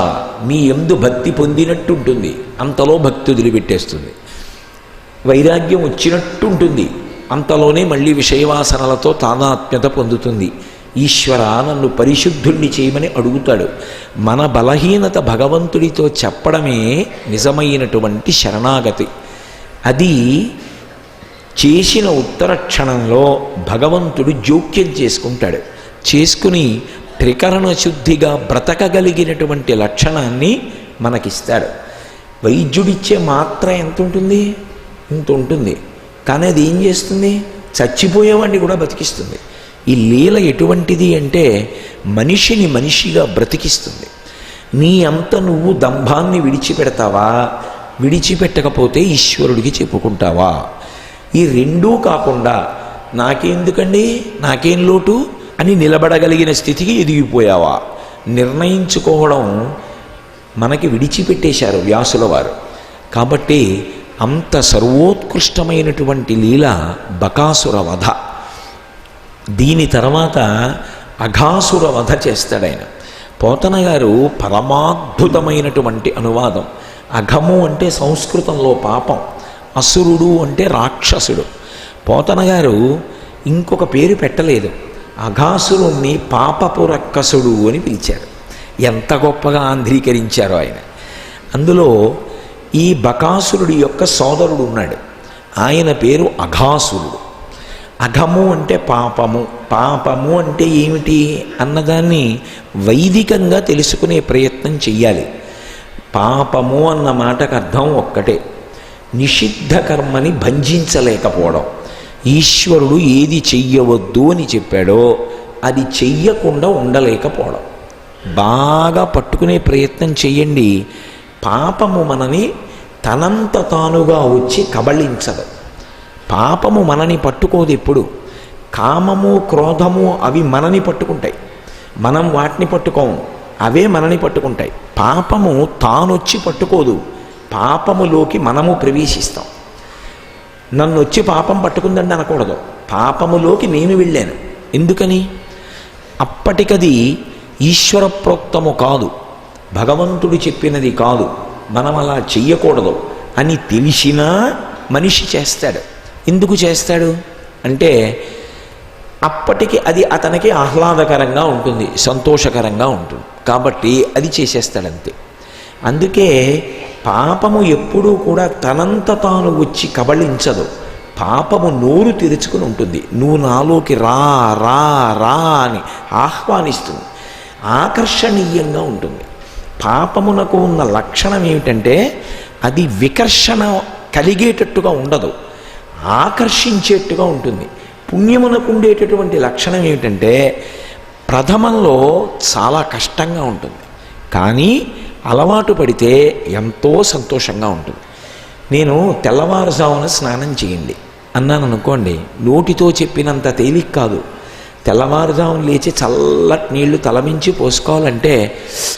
Speaker 6: మీ యందు భక్తి పొందినట్టుంటుంది, అంతలో భక్తి వదిలిపెట్టేస్తుంది. వైరాగ్యం వచ్చినట్టుంటుంది, అంతలోనే మళ్ళీ విషయవాసనలతో తాదాత్మ్యత పొందుతుంది. ఈశ్వర నన్ను పరిశుద్ధుణ్ణి చేయమని అడుగుతాడు. మన బలహీనత భగవంతుడితో చెప్పడమే నిజమైనటువంటి శరణాగతి. అది చేసిన ఉత్తర క్షణంలో భగవంతుడు జోక్యం చేసుకుంటాడు. చేసుకుని త్రికరణ శుద్ధిగా బ్రతకగలిగినటువంటి లక్షణాన్ని మనకిస్తాడు. వైద్యుడిచ్చే మాత్ర ఎంత ఉంటుంది? ఇంత ఉంటుంది. కానీ అది ఏం చేస్తుంది? చచ్చిపోయేవాడిని కూడా బతికిస్తుంది. ఈ లీల ఎటువంటిది అంటే మనిషిని మనిషిగా బ్రతికిస్తుంది. నీ అంత నువ్వు దంభాన్ని విడిచిపెడతావా? విడిచిపెట్టకపోతే ఈశ్వరుడికి చెప్పుకుంటావా? ఈ రెండూ కాకుండా నాకెందుకండి, నాకేం లోటు అని నిలబడగలిగిన స్థితికి ఎదిగిపోయావా? నిర్ణయించుకోవడం మనకి విడిచిపెట్టేశారు వ్యాసుల వారు. కాబట్టి అంత సర్వోత్కృష్టమైనటువంటి లీల బకాసుర వధ. దీని తర్వాత అఘాసుర వధ చేస్తాడు ఆయన. పోతన గారు పరమాద్భుతమైనటువంటి అనువాదం. అఘము అంటే సంస్కృతంలో పాపం, అసురుడు అంటే రాక్షసుడు. పోతన గారు ఇంకొక పేరు పెట్టలేదు, అఘాసురుణ్ణి పాపపు రక్కసుడు అని పిలిచారు. ఎంత గొప్పగా ఆంధ్రీకరించారో ఆయన. అందులో ఈ బకాసురుడి యొక్క సోదరుడు ఉన్నాడు, ఆయన పేరు అఘాసురుడు. అఘము అంటే పాపము, పాపము అంటే ఏమిటి అన్నదాన్ని వైదికంగా తెలుసుకునే ప్రయత్నం చెయ్యాలి. పాపము అన్న మాటకు అర్థం ఒక్కటే, నిషిద్ధ కర్మని భంజించలేకపోవడం. ఈశ్వరుడు ఏది చెయ్యవద్దు అని చెప్పాడో అది చెయ్యకుండా ఉండలేకపోవడం. బాగా పట్టుకునే ప్రయత్నం చెయ్యండి. పాపము మనని తనంత తానుగా వచ్చి కబళించదు. పాపము మనని పట్టుకోదు. ఎప్పుడు కామము క్రోధము అవి మనని పట్టుకుంటాయి, మనం వాటిని పట్టుకోము, అవే మనని పట్టుకుంటాయి. పాపము తానొచ్చి పట్టుకోదు, పాపములోకి మనము ప్రవేశిస్తాం. నన్ను వచ్చి పాపం పట్టుకుందండి అనకూడదు, పాపములోకి నేను వెళ్ళాను. ఎందుకని? అప్పటికది ఈశ్వర ప్రోక్తము కాదు, భగవంతుడు చెప్పినది కాదు, మనం అలా చెయ్యకూడదు అని తెలిసినా మనిషి చేస్తాడు. ఎందుకు చేస్తాడు అంటే అప్పటికి అది అతనికి ఆహ్లాదకరంగా ఉంటుంది, సంతోషకరంగా ఉంటుంది, కాబట్టి అది చేసేస్తాడంతే. అందుకే పాపము ఎప్పుడూ కూడా తనంత తాను వచ్చి కబళించదు, పాపము నోరు తెరుచుకుని ఉంటుంది. నువ్వు నాలోకి రా రా రా అని ఆహ్వానిస్తుంది, ఆకర్షణీయంగా ఉంటుంది. పాపమునకు ఉన్న లక్షణం ఏమిటంటే అది వికర్షణ కలిగేటట్టుగా ఉండదు, ఆకర్షించేట్టుగా ఉంటుంది. పుణ్యమునకు ఉండేటటువంటి లక్షణం ఏమిటంటే ప్రథమంలో చాలా కష్టంగా ఉంటుంది, కానీ అలవాటు పడితే ఎంతో సంతోషంగా ఉంటుంది. నేను తెల్లవారుజామున స్నానం చేయండి అన్నాను అనుకోండి, నోటితో చెప్పినంత తేలిక కాదు. తెల్లవారుజామున లేచి చల్లటి నీళ్లు తలమించి పోసుకోవాలంటే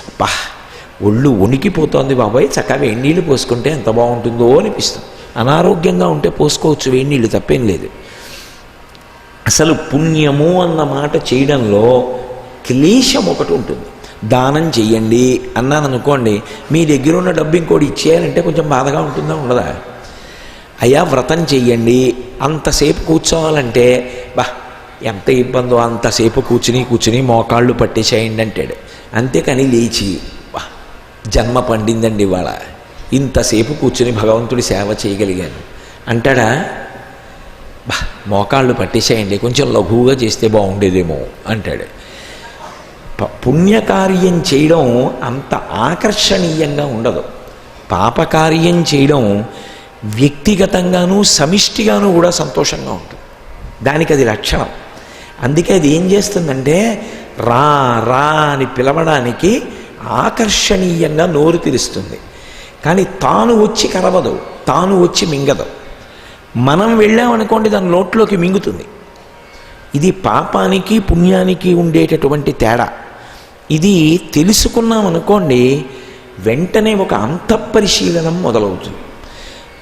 Speaker 6: అబ్బా ఒళ్ళు వణికిపోతోంది బాబాయ్, చక్కగా వేడి నీళ్ళు పోసుకుంటే ఎంత బాగుంటుందో అనిపిస్తుంది. అనారోగ్యంగా ఉంటే పోసుకోవచ్చు వేడి నీళ్ళు, తప్పేం లేదు. అసలు పుణ్యము అన్న మాట చేయడంలో క్లేశం ఒకటి ఉంటుంది. దానం చెయ్యండి అన్నాను అనుకోండి, మీ దగ్గర ఉన్న డబ్బు ఇంకోటి ఇచ్చేయాలంటే కొంచెం బాధగా ఉంటుందా ఉండదా? అయ్యా వ్రతం చెయ్యండి, అంతసేపు కూర్చోవాలంటే బా ఎంత ఇబ్బందో, అంతసేపు కూర్చుని మోకాళ్ళు పట్టేసేయండి అంటాడు. అంతేకాని లేచి బా జన్మ పండిందండి ఇవాళ, ఇంతసేపు కూర్చుని భగవంతుడి సేవ చేయగలిగాను అంటాడా? బా మోకాళ్ళు పట్టేసేయండి, కొంచెం లఘువుగా చేస్తే బాగుండేదేమో అంటాడు. పుణ్యకార్యం చేయడం అంత ఆకర్షణీయంగా ఉండదు, పాపకార్యం చేయడం వ్యక్తిగతంగానూ సమిష్టిగాను కూడా సంతోషంగా ఉంటుంది. దానికి అది లక్షణం. అందుకే అది ఏం చేస్తుందంటే రా రా అని పిలవడానికి ఆకర్షణీయంగా నోరు తెరుస్తుంది, కానీ తాను వచ్చి కరవదు, తాను వచ్చి మింగదు. మనం వెళ్ళామనుకోండి దాని నోట్లోకి మింగుతుంది. ఇది పాపానికి పుణ్యానికి ఉండేటటువంటి తేడా. ఇది తెలుసుకున్నాం అనుకోండి, వెంటనే ఒక అంతఃపరిశీలనం మొదలవుతుంది.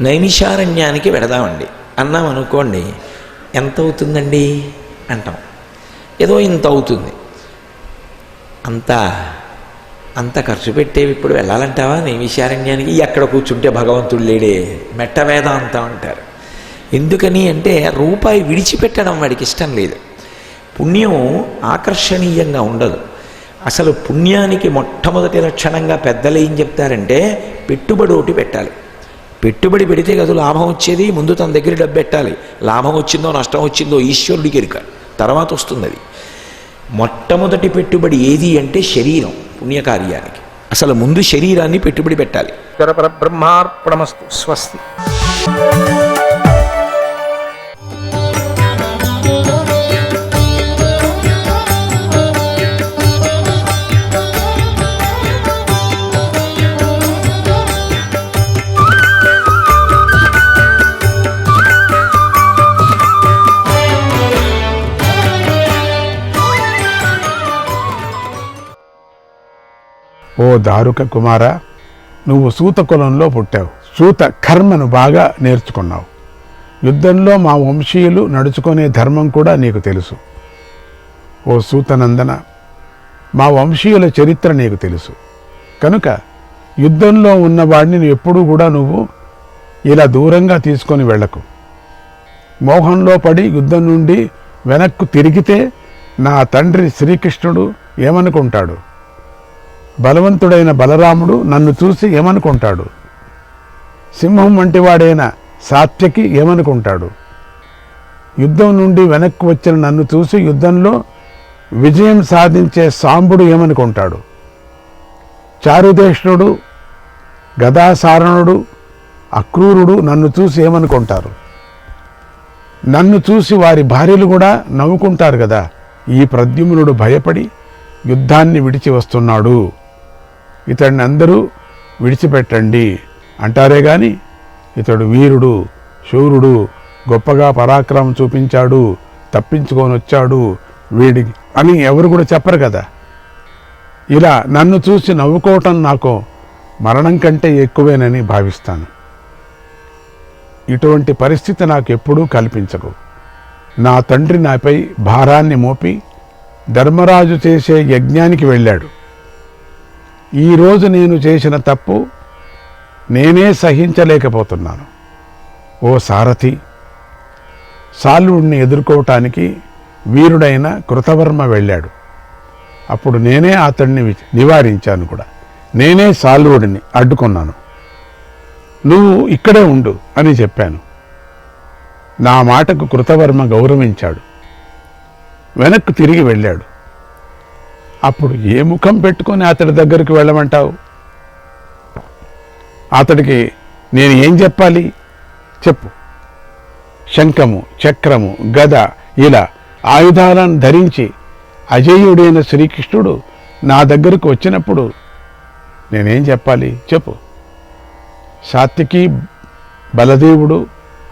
Speaker 6: నైమిషారణ్యానికి వెడదామండి అన్నాం అనుకోండి, ఎంత అవుతుందండి అంటాం, ఏదో ఇంత అవుతుంది. అంత ఖర్చు పెట్టేవి ఇప్పుడు వెళ్ళాలంటావా నైమిషారణ్యానికి? ఎక్కడ కూర్చుంటే భగవంతుడు లేడే, మెట్ట వేదాంతం అంటారు. ఎందుకని అంటే రూపాయి విడిచిపెట్టడం వాడికి ఇష్టం లేదు. పుణ్యం ఆకర్షణీయంగా ఉండదు. అసలు పుణ్యానికి మొట్టమొదటి లక్షణంగా పెద్దలు ఏం చెప్తారంటే పెట్టుబడి ఒకటి పెట్టాలి. పెట్టుబడి పెడితే కదా లాభం వచ్చేది. ముందు తన దగ్గర డబ్బు పెట్టాలి. లాభం వచ్చిందో నష్టం వచ్చిందో ఈశ్వరుడికి ఎరుక, తర్వాత వస్తుంది అది. మొట్టమొదటి పెట్టుబడి ఏది అంటే శరీరం. పుణ్యకార్యానికి అసలు ముందు శరీరాన్ని పెట్టుబడి పెట్టాలి.
Speaker 3: బ్రహ్మార్పణమస్తు. స్వస్తి.
Speaker 7: ఓ దారుక కుమార, నువ్వు సూత కులంలో పుట్టావు. సూత కర్మను బాగా నేర్చుకున్నావు. యుద్ధంలో మా వంశీయులు నడుచుకునే ధర్మం కూడా నీకు తెలుసు. ఓ సూతనందన, మా వంశీయుల చరిత్ర నీకు తెలుసు కనుక యుద్ధంలో ఉన్నవాడిని ఎప్పుడూ కూడా నువ్వు ఇలా దూరంగా తీసుకొని వెళ్ళకు. మోహంలో పడి యుద్ధం నుండి వెనక్కు తిరిగితే నా తండ్రి శ్రీకృష్ణుడు ఏమనుకుంటాడు? బలవంతుడైన బలరాముడు నన్ను చూసి ఏమనుకుంటాడు? సింహం వంటి వాడైన సాత్యకి ఏమనుకుంటాడు? యుద్ధం నుండి వెనక్కు వచ్చిన నన్ను చూసి యుద్ధంలో విజయం సాధించే సాంబుడు ఏమనుకుంటాడు? చారుదేష్ణుడు, గదాసారణుడు, అక్రూరుడు నన్ను చూసి ఏమనుకుంటారు? నన్ను చూసి వారి భార్యలు కూడా నవ్వుకుంటారు కదా. ఈ ప్రద్యుమ్నుడు భయపడి యుద్ధాన్ని విడిచి వస్తున్నాడు, ఇతడిని అందరూ విడిచిపెట్టండి అంటారే గాని ఇతడు వీరుడు, శూరుడు, గొప్పగా పరాక్రమం చూపించాడు, తప్పించుకొని వచ్చాడు వీడికి అని ఎవరు కూడా చెప్పరు కదా. ఇలా నన్ను చూసి నవ్వుకోవటం నాకు మరణం కంటే ఎక్కువేనని భావిస్తాను. ఇటువంటి పరిస్థితి నాకు ఎప్పుడూ కల్పించకు. నా తండ్రి నాపై భారాన్ని మోపి ధర్మరాజు చేసే యజ్ఞానికి వెళ్ళాడు. ఈరోజు నేను చేసిన తప్పు నేనే సహించలేకపోతున్నాను. ఓ సారథి, సాల్వుడిని ఎదుర్కోవటానికి వీరుడైన కృతవర్మ వెళ్ళాడు. అప్పుడు నేనే అతడిని నివారించాను కూడా. నేనే సాల్వుడిని అడ్డుకున్నాను. నువ్వు ఇక్కడే ఉండు అని చెప్పాను. నా మాటకు కృతవర్మ గౌరవించాడు. వెనక్కు తిరిగి వెళ్ళాడు. అప్పుడు ఏ ముఖం పెట్టుకొని అతడి దగ్గరికి వెళ్ళమంటావు? అతడికి నేను ఏం చెప్పాలి చెప్పు. శంఖము, చక్రము, గద ఇలా ఆయుధాలను ధరించి అజేయుడైన శ్రీకృష్ణుడు నా దగ్గరకు వచ్చినప్పుడు నేనేం చెప్పాలి చెప్పు. సాత్యకి, బలదేవుడు,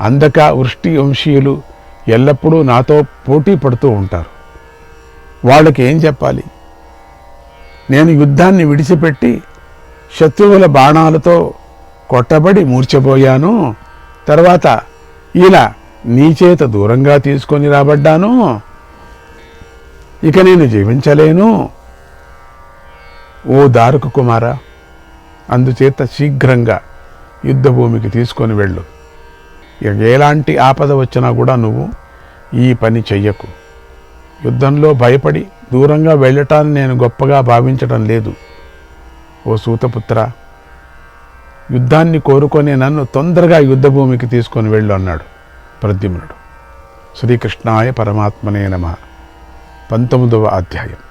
Speaker 7: అందక, వృష్టి వంశీయులు ఎల్లప్పుడూ నాతో పోటీ పడుతూ ఉంటారు. వాళ్ళకి ఏం చెప్పాలి? నేను యుద్ధాన్ని విడిచిపెట్టి శత్రువుల బాణాలతో కొట్టబడి మూర్ఛపోయాను. తర్వాత ఇలా నీ చేత దూరంగా తీసుకొని రాబడ్డాను. ఇక నేను జీవించలేను. ఓ దారుక కుమార, అందుచేత శీఘ్రంగా యుద్ధభూమికి తీసుకొని వెళ్ళు. ఇక ఎలాంటి ఆపద వచ్చినా కూడా నువ్వు ఈ పని చెయ్యకు. యుద్ధంలో భయపడి దూరంగా వెళ్ళటాన్ని నేను గొప్పగా భావించటం లేదు. ఓ సూతపుత్ర, యుద్ధాన్ని కోరుకొని నన్ను తొందరగా యుద్ధభూమికి తీసుకొని వెళ్ళు అన్నాడు ప్రద్యుమ్నుడు. శ్రీకృష్ణాయ పరమాత్మనే నమః. 19వ అధ్యాయం.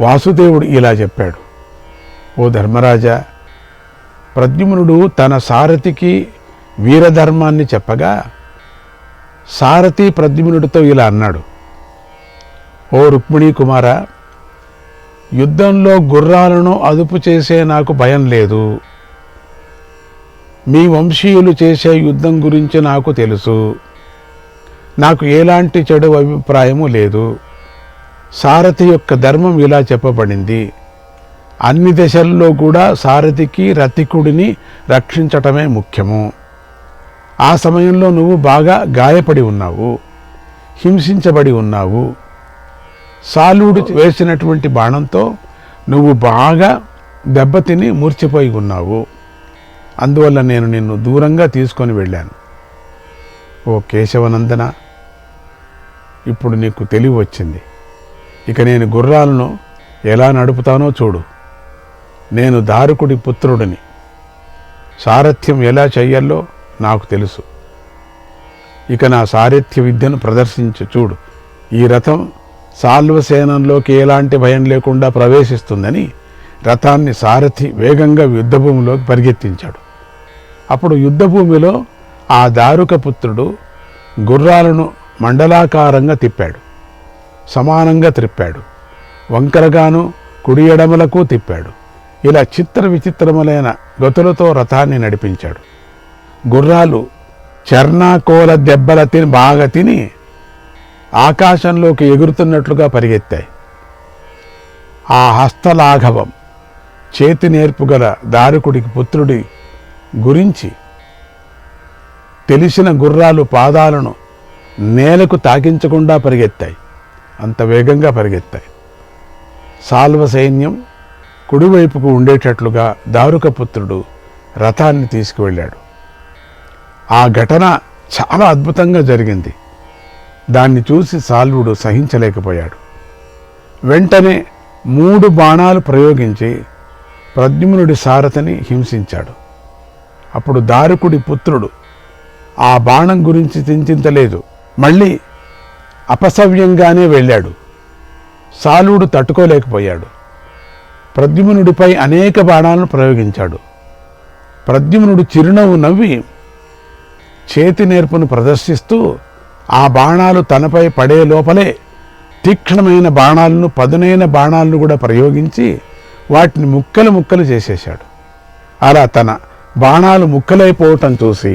Speaker 7: వాసుదేవుడు ఇలా చెప్పాడు. ఓ ధర్మరాజా, ప్రద్యుమ్నుడు తన సారథికి వీరధర్మాన్ని చెప్పగా సారథి ప్రద్యుమ్నుడితో ఇలా అన్నాడు. ఓ రుక్మిణీ కుమార, యుద్ధంలో గుర్రాలను అదుపు చేసే నాకు భయం లేదు. మీ వంశీయులు చేసే యుద్ధం గురించి నాకు తెలుసు. నాకు ఎలాంటి చెడు అభిప్రాయము లేదు. సారథి యొక్క ధర్మం ఇలా చెప్పబడింది. అన్ని దశల్లో కూడా సారథికి రథికుడిని రక్షించటమే ముఖ్యము. ఆ సమయంలో నువ్వు బాగా గాయపడి ఉన్నావు, హింసించబడి ఉన్నావు. సాలుడు వేసినటువంటి బాణంతో నువ్వు బాగా దెబ్బతిని మూర్ఛపోయి ఉన్నావు. అందువల్ల నేను నిన్ను దూరంగా తీసుకొని వెళ్ళాను. ఓ కేశవనందన, ఇప్పుడు నీకు తెలివి వచ్చింది. ఇక నేను గుర్రాలను ఎలా నడుపుతానో చూడు. నేను దారుకుడి పుత్రుడిని. సారథ్యం ఎలా చెయ్యాలో నాకు తెలుసు. ఇక నా సారథ్య విద్యను ప్రదర్శించు చూడు. ఈ రథం సాల్వసేనంలోకి ఎలాంటి భయం లేకుండా ప్రవేశిస్తుందని రథాన్ని సారథి వేగంగా యుద్ధభూమిలోకి పరిగెత్తించాడు. అప్పుడు యుద్ధభూమిలో ఆ దారుక పుత్రుడు గుర్రాలను మండలాకారంగా తిప్పాడు, సమానంగా త్రిప్పాడు, వంకరగాను కుడి ఎడమలకు తిప్పాడు. ఇలా చిత్ర విచిత్రములైన గతులతో రథాన్ని నడిపించాడు. గుర్రాలు చర్నాకోల దెబ్బల బాగా తిని ఆకాశంలోకి ఎగురుతున్నట్లుగా పరిగెత్తాయి. ఆ హస్తలాఘవం, చేతి నేర్పుగల దారుకుడికి పుత్రుడి గురించి తెలిసిన గుర్రాలు పాదాలను నేలకు తాకించకుండా పరిగెత్తాయి. అంత వేగంగా పరిగెత్తాయి. సాల్వ సైన్యం కుడివైపుకు ఉండేటట్లుగా దారుకపుత్రుడు రథాన్ని తీసుకువెళ్ళాడు. ఆ ఘటన చాలా అద్భుతంగా జరిగింది. దాన్ని చూసి సాల్వుడు సహించలేకపోయాడు. వెంటనే 3 బాణాలు ప్రయోగించి ప్రద్యుమ్నుడి సారథిని హింసించాడు. అప్పుడు దారుకుడి పుత్రుడు ఆ బాణం గురించి చింతించలేదు, మళ్ళీ అపసవ్యంగానే వెళ్ళాడు. సాల్వుడు తట్టుకోలేకపోయాడు. ప్రద్యుమ్నుడిపై అనేక బాణాలను ప్రయోగించాడు. ప్రద్యుమ్నుడు చిరునవ్వు నవ్వి చేతి నేర్పును ప్రదర్శిస్తూ ఆ బాణాలు తనపై పడే లోపలే తీక్ష్ణమైన బాణాలను, పదునైన బాణాలను కూడా ప్రయోగించి వాటిని ముక్కలు ముక్కలు చేసేశాడు. అలా తన బాణాలు ముక్కలైపోవటం చూసి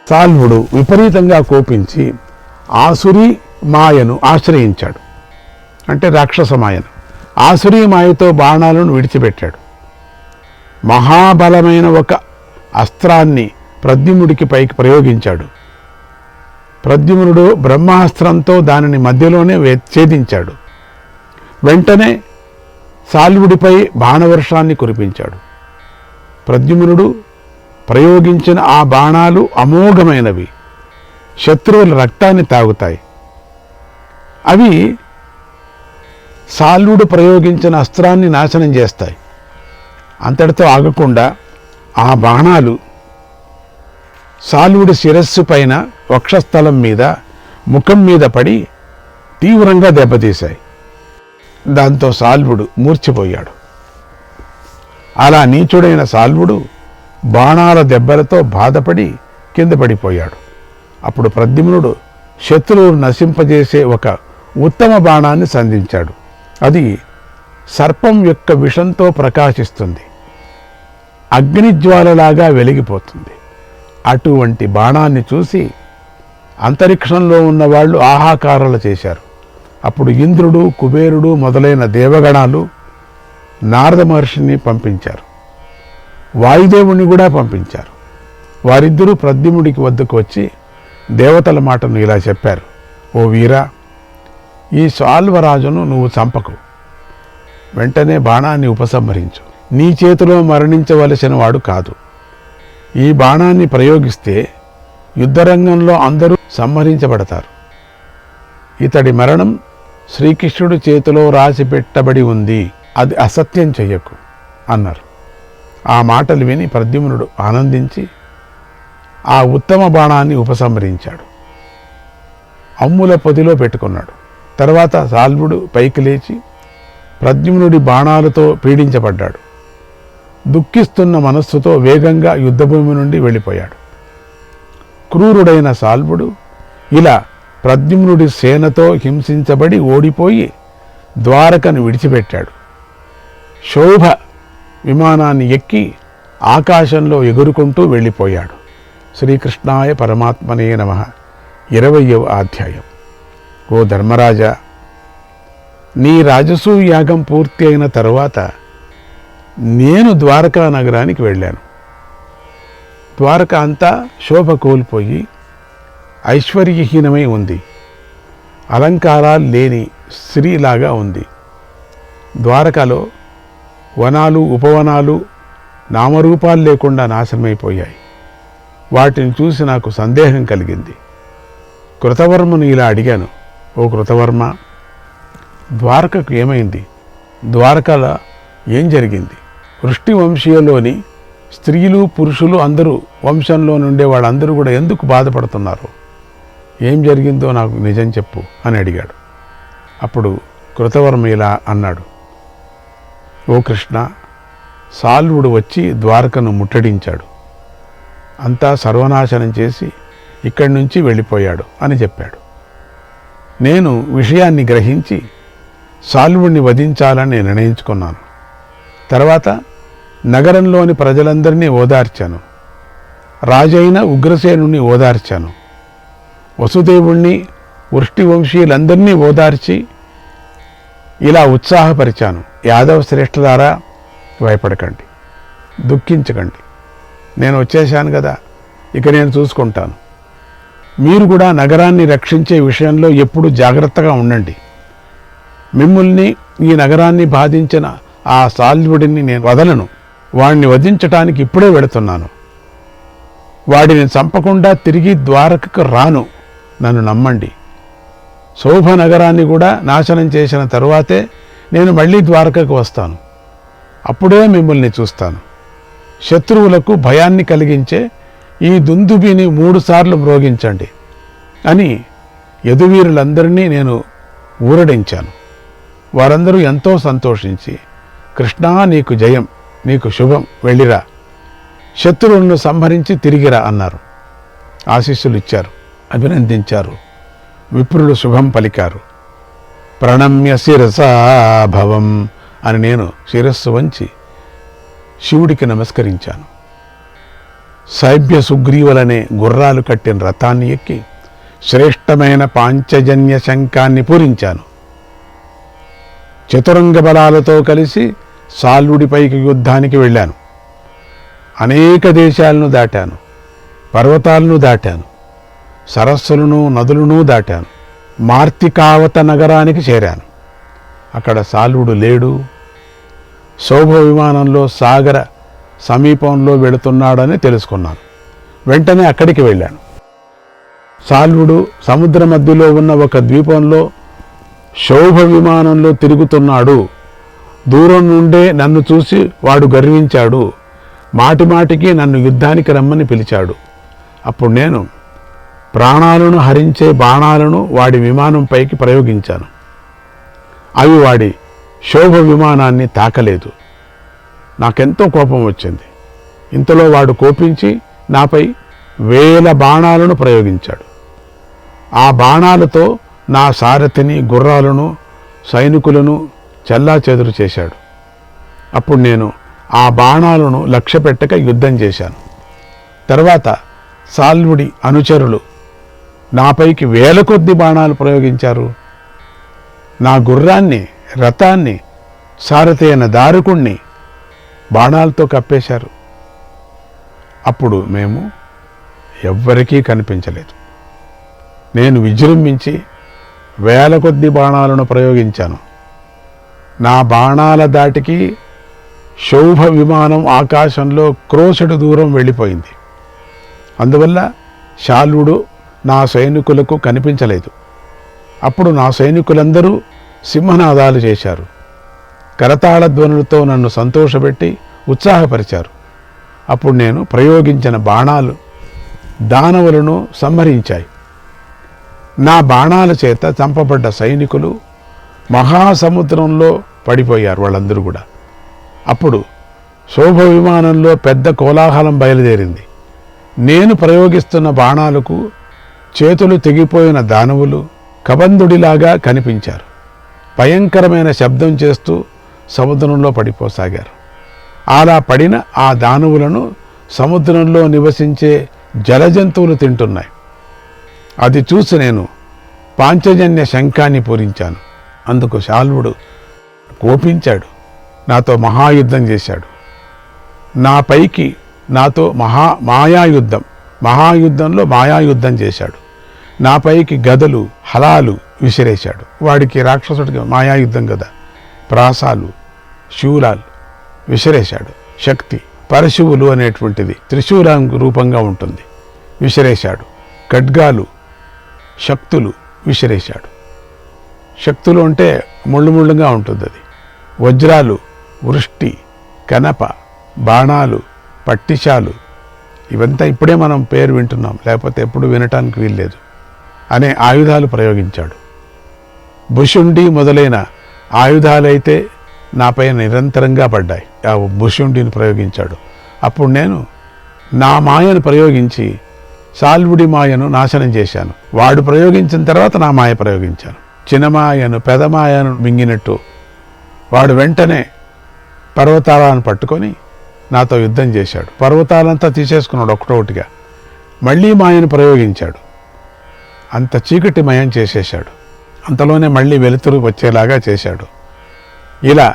Speaker 7: సాల్వుడు విపరీతంగా కోపించి ఆసురీ మాయను ఆశ్రయించాడు. అంటే రాక్షస మాయను. ఆసురీ మాయతో బాణాలను విడిచిపెట్టాడు. మహాబలమైన ఒక అస్త్రాన్ని ప్రద్యుమ్నుడికి పైకి ప్రయోగించాడు. ప్రద్యుమ్నుడు బ్రహ్మాస్త్రంతో దానిని మధ్యలోనే ఛేదించాడు. వెంటనే సాల్వుడిపై బాణవర్షాన్ని కురిపించాడు. ప్రద్యుమ్నుడు ప్రయోగించిన ఆ బాణాలు అమోఘమైనవి, శత్రువుల రక్తాన్ని తాగుతాయి. అవి సాల్వుడు ప్రయోగించిన అస్త్రాన్ని నాశనం చేస్తాయి. అంతటితో ఆగకుండా ఆ బాణాలు సాల్వుడి శిరస్సు పైన, వక్షస్థలం మీద, ముఖం మీద పడి తీవ్రంగా దెబ్బతీశాయి. దాంతో సాల్వుడు మూర్ఛిపోయాడు. అలా నీచుడైన సాల్వుడు బాణాల దెబ్బలతో బాధపడి కింద పడిపోయాడు. అప్పుడు ప్రద్యుమ్నుడు శత్రువును నశింపజేసే ఒక ఉత్తమ బాణాన్ని సంధించాడు. అది సర్పం యొక్క విషంతో ప్రకాశిస్తుంది, అగ్నిజ్వాలలాగా వెలిగిపోతుంది. అటువంటి బాణాన్ని చూసి అంతరిక్షంలో ఉన్నవాళ్ళు ఆహాకారాలు చేశారు. అప్పుడు ఇంద్రుడు, కుబేరుడు మొదలైన దేవగణాలు నారద మహర్షిని పంపించారు. వాయుదేవుణ్ణి కూడా పంపించారు. వారిద్దరూ ప్రద్యుమ్నుడికి వద్దకు వచ్చి దేవతల మాటను ఇలా చెప్పారు: ఓ వీరా, ఈ సాల్వరాజును నువ్వు చంపకు, వెంటనే బాణాన్ని ఉపసంహరించు. నీ చేతిలో మరణించవలసిన వాడు కాదు. ఈ బాణాన్ని ప్రయోగిస్తే యుద్ధరంగంలో అందరూ సంహరించబడతారు. ఇతడి మరణం శ్రీకృష్ణుడి చేతిలో రాసి పెట్టబడి ఉంది, అది అసత్యం చెయ్యకు అన్నారు. ఆ మాటలు విని ప్రద్యుమ్నుడు ఆనందించి ఆ ఉత్తమ బాణాన్ని ఉపసంహరించాడు, అమ్ముల పొదిలో పెట్టుకున్నాడు. తర్వాత సాల్వుడు పైకి లేచి ప్రద్యుమ్నుడి బాణాలతో పీడించబడ్డాడు. దుఃఖిస్తున్న మనస్సుతో వేగంగా యుద్ధభూమి నుండి వెళ్ళిపోయాడు. క్రూరుడైన సాల్వుడు ఇలా ప్రద్యుమ్నుడి సేనతో హింసించబడి ఓడిపోయి ద్వారకను విడిచిపెట్టాడు. శోభ విమానాన్ని ఎక్కి ఆకాశంలో ఎగురుకుంటూ వెళ్ళిపోయాడు. శ్రీకృష్ణాయ పరమాత్మనే నమః. 20వ అధ్యాయం. ఓ ధర్మరాజా, నీ రాజసూయ యాగం పూర్తి అయిన తరువాత నేను ద్వారకా నగరానికి వెళ్ళాను. ద్వారక అంతా శోభ కోల్పోయి ఐశ్వర్యహీనమై ఉంది. అలంకారాలు లేని స్త్రీలాగా ఉంది. ద్వారకలో వనాలు, ఉపవనాలు నామరూపాలు లేకుండా నాశనమైపోయాయి. వాటిని చూసి నాకు సందేహం కలిగింది. కృతవర్మను ఇలా అడిగాను: ఓ కృతవర్మ, ద్వారకకు ఏమైంది? ద్వారకలో ఏం జరిగింది? వృష్టి వంశీయులోని స్త్రీలు పురుషులు అందరూ వంశంలో నుండే వాళ్ళందరూ కూడా ఎందుకు బాధపడుతున్నారు? ఏం జరిగిందో నాకు నిజం చెప్పు అని అడిగాడు. అప్పుడు కృతవర్మ ఇలా అన్నాడు, ఓ కృష్ణ, సాల్వుడు వచ్చి ద్వారకను ముట్టడించాడు, అంతా సర్వనాశనం చేసి ఇక్కడి నుంచి వెళ్ళిపోయాడు అని చెప్పాడు. నేను విషయాన్ని గ్రహించి సాల్వుడిని వధించాలని నిర్ణయించుకున్నాను. తర్వాత నగరంలోని ప్రజలందరినీ ఓదార్చాను. రాజైన ఉగ్రసేనుని ఓదార్చాను. వసుదేవుణ్ణి, వృష్టి వంశీయులందరినీ ఓదార్చి ఇలా ఉత్సాహపరిచాను, యాదవ శ్రేష్ఠులారా, భయపడకండి, దుఃఖించకండి, నేను వచ్చేశాను కదా, ఇక నేను చూసుకుంటాను. మీరు కూడా నగరాన్ని రక్షించే విషయంలో ఎప్పుడు జాగ్రత్తగా ఉండండి. మిమ్మల్ని, ఈ నగరాన్ని బాధించిన ఆ సాల్వుడిని నేను వదలను. వాడిని వధించటానికి ఇప్పుడే వెళుతున్నాను. వాడిని చంపకుండా తిరిగి ద్వారకకు రాను, నన్ను నమ్మండి. శోభ నగరాన్ని కూడా నాశనం చేసిన తరువాతే నేను మళ్ళీ ద్వారకకు వస్తాను. అప్పుడే మిమ్మల్ని చూస్తాను. శత్రువులకు భయాన్ని కలిగించే ఈ దుందుబిని 3 సార్లు మ్రోగించండి అని యదువీరులందరినీ నేను ఊరడించాను. వారందరూ ఎంతో సంతోషించి, కృష్ణా, నీకు జయం, నీకు శుభం, వెళ్ళిరా, శత్రువులను సంహరించి తిరిగిరా అన్నారు. ఆశీస్సులు ఇచ్చారు, అభినందించారు. విప్రులు శుభం పలికారు. ప్రణమ్య శిరసా భవం అని నేను శిరస్సు వంచి శివుడికి నమస్కరించాను. సైభ్య సుగ్రీవులనే గుర్రాలు కట్టిన రథాన్ని ఎక్కి శ్రేష్టమైన పాంచజన్య శంఖాన్ని పూరించాను. చతురంగ బలాలతో కలిసి సాల్వుడిపైకి యుద్ధానికి వెళ్ళాను. అనేక దేశాలను దాటాను, పర్వతాలను దాటాను, సరస్సులను నదులను దాటాను. మార్తికావత నగరానికి చేరాను. అక్కడ సాల్వుడు లేడు. శోభ విమానంలో సాగర సమీపంలో వెళుతున్నాడని తెలుసుకున్నాను. వెంటనే అక్కడికి వెళ్ళాను. సాల్వుడు సముద్ర మధ్యలో ఉన్న ఒక ద్వీపంలో శోభ విమానంలో తిరుగుతున్నాడు. దూరం నుండే నన్ను చూసి వాడు గర్వించాడు. మాటిమాటికి నన్ను యుద్ధానికి రమ్మని పిలిచాడు. అప్పుడు నేను ప్రాణాలను హరించే బాణాలను వాడి విమానంపైకి ప్రయోగించాను. అవి వాడి శోభ విమానాన్ని తాకలేదు. నాకెంతో కోపం వచ్చింది. ఇంతలో వాడు కోపించి నాపై 1000 బాణాలను ప్రయోగించాడు. ఆ బాణాలతో నా సారథిని, గుర్రాలను, సైనికులను చెల్లాచెదురు చేశాడు. అప్పుడు నేను ఆ బాణాలను లక్ష్యపెట్టక యుద్ధం చేశాను. తర్వాత సాల్వుడి అనుచరులు నాపైకి 1000 కొద్ది బాణాలు ప్రయోగించారు. నా గుర్రాన్ని, రథాన్ని, సారథి అయిన దారుకుణ్ణి బాణాలతో కప్పేశారు. అప్పుడు మేము ఎవ్వరికీ కనిపించలేదు. నేను విజృంభించి 1000 కొద్ది బాణాలను ప్రయోగించాను. నా బాణాల దాటికి శోభ విమానం ఆకాశంలో క్రోసెడు దూరం వెళ్ళిపోయింది. అందువల్ల శాల్వుడు నా సైనికులకు కనిపించలేదు. అప్పుడు నా సైనికులందరూ సింహనాదాలు చేశారు. కరతాళ ధ్వనులతో నన్ను సంతోషపెట్టి ఉత్సాహపరిచారు. అప్పుడు నేను ప్రయోగించిన బాణాలు దానవులను సంహరించాయి. నా బాణాల చేత చంపబడ్డ సైనికులు మహాసముద్రంలో పడిపోయారు వాళ్ళందరూ కూడా. అప్పుడు శోభ విమానంలో పెద్ద కోలాహలం బయలుదేరింది. నేను ప్రయోగిస్తున్న బాణాలకు చేతులు తెగిపోయిన దానవులు కబంధుడిలాగా కనిపించారు. భయంకరమైన శబ్దం చేస్తూ సముద్రంలో పడిపోసాగారు. అలా పడిన ఆ దానవులను సముద్రంలో నివసించే జలజంతువులు తింటున్నాయి. అది చూసి నేను పాంచజన్య శంఖాన్ని పూరించాను. అందుకు శాల్వుడు కోపించాడు, నాతో మహాయుద్ధం చేశాడు. నా పైకి నాతో మహాయుద్ధంలో మాయాయుద్ధం చేశాడు. నా పైకి గదలు, హలాలు విసిరేశాడు. వాడికి రాక్షసుడికి మాయాయుద్ధం కదా, ప్రాసాలు, శూలాలు విసిరేశాడు. శక్తి, పరశువులు అనేటువంటిది త్రిశూలం రూపంగా ఉంటుంది, విసిరేశాడు. ఖడ్గాలు, శక్తులు విసిరేశాడు. శక్తులు అంటే ముళ్ళు ముళ్ళుగా ఉంటుంది అది. వజ్రాలు, వృష్టి, కనప, బాణాలు, పట్టిశాలు, ఇవంతా ఇప్పుడే మనం పేరు వింటున్నాం, లేకపోతే ఎప్పుడు వినటానికి వీల్లేదు అనే ఆయుధాలు ప్రయోగించాడు. భుషుండి మొదలైన ఆయుధాలైతే నాపై నిరంతరంగా పడ్డాయి. ఆ భుషుండిని ప్రయోగించాడు. అప్పుడు నేను నా మాయను ప్రయోగించి సాల్వుడి మాయను నాశనం చేశాను. వాడు ప్రయోగించిన తర్వాత నా మాయ ప్రయోగించాను. చిన్నమాయను పెదమాయను మింగినట్టు వాడు వెంటనే పర్వతాలను పట్టుకొని నాతో యుద్ధం చేశాడు. పర్వతాలంతా తీసేసుకున్నాడు ఒకటొకటిగా. మళ్ళీ మాయను ప్రయోగించాడు. అంత చీకటి మయం చేసేశాడు. అంతలోనే మళ్ళీ వెలుతురు వచ్చేలాగా చేశాడు. ఇలా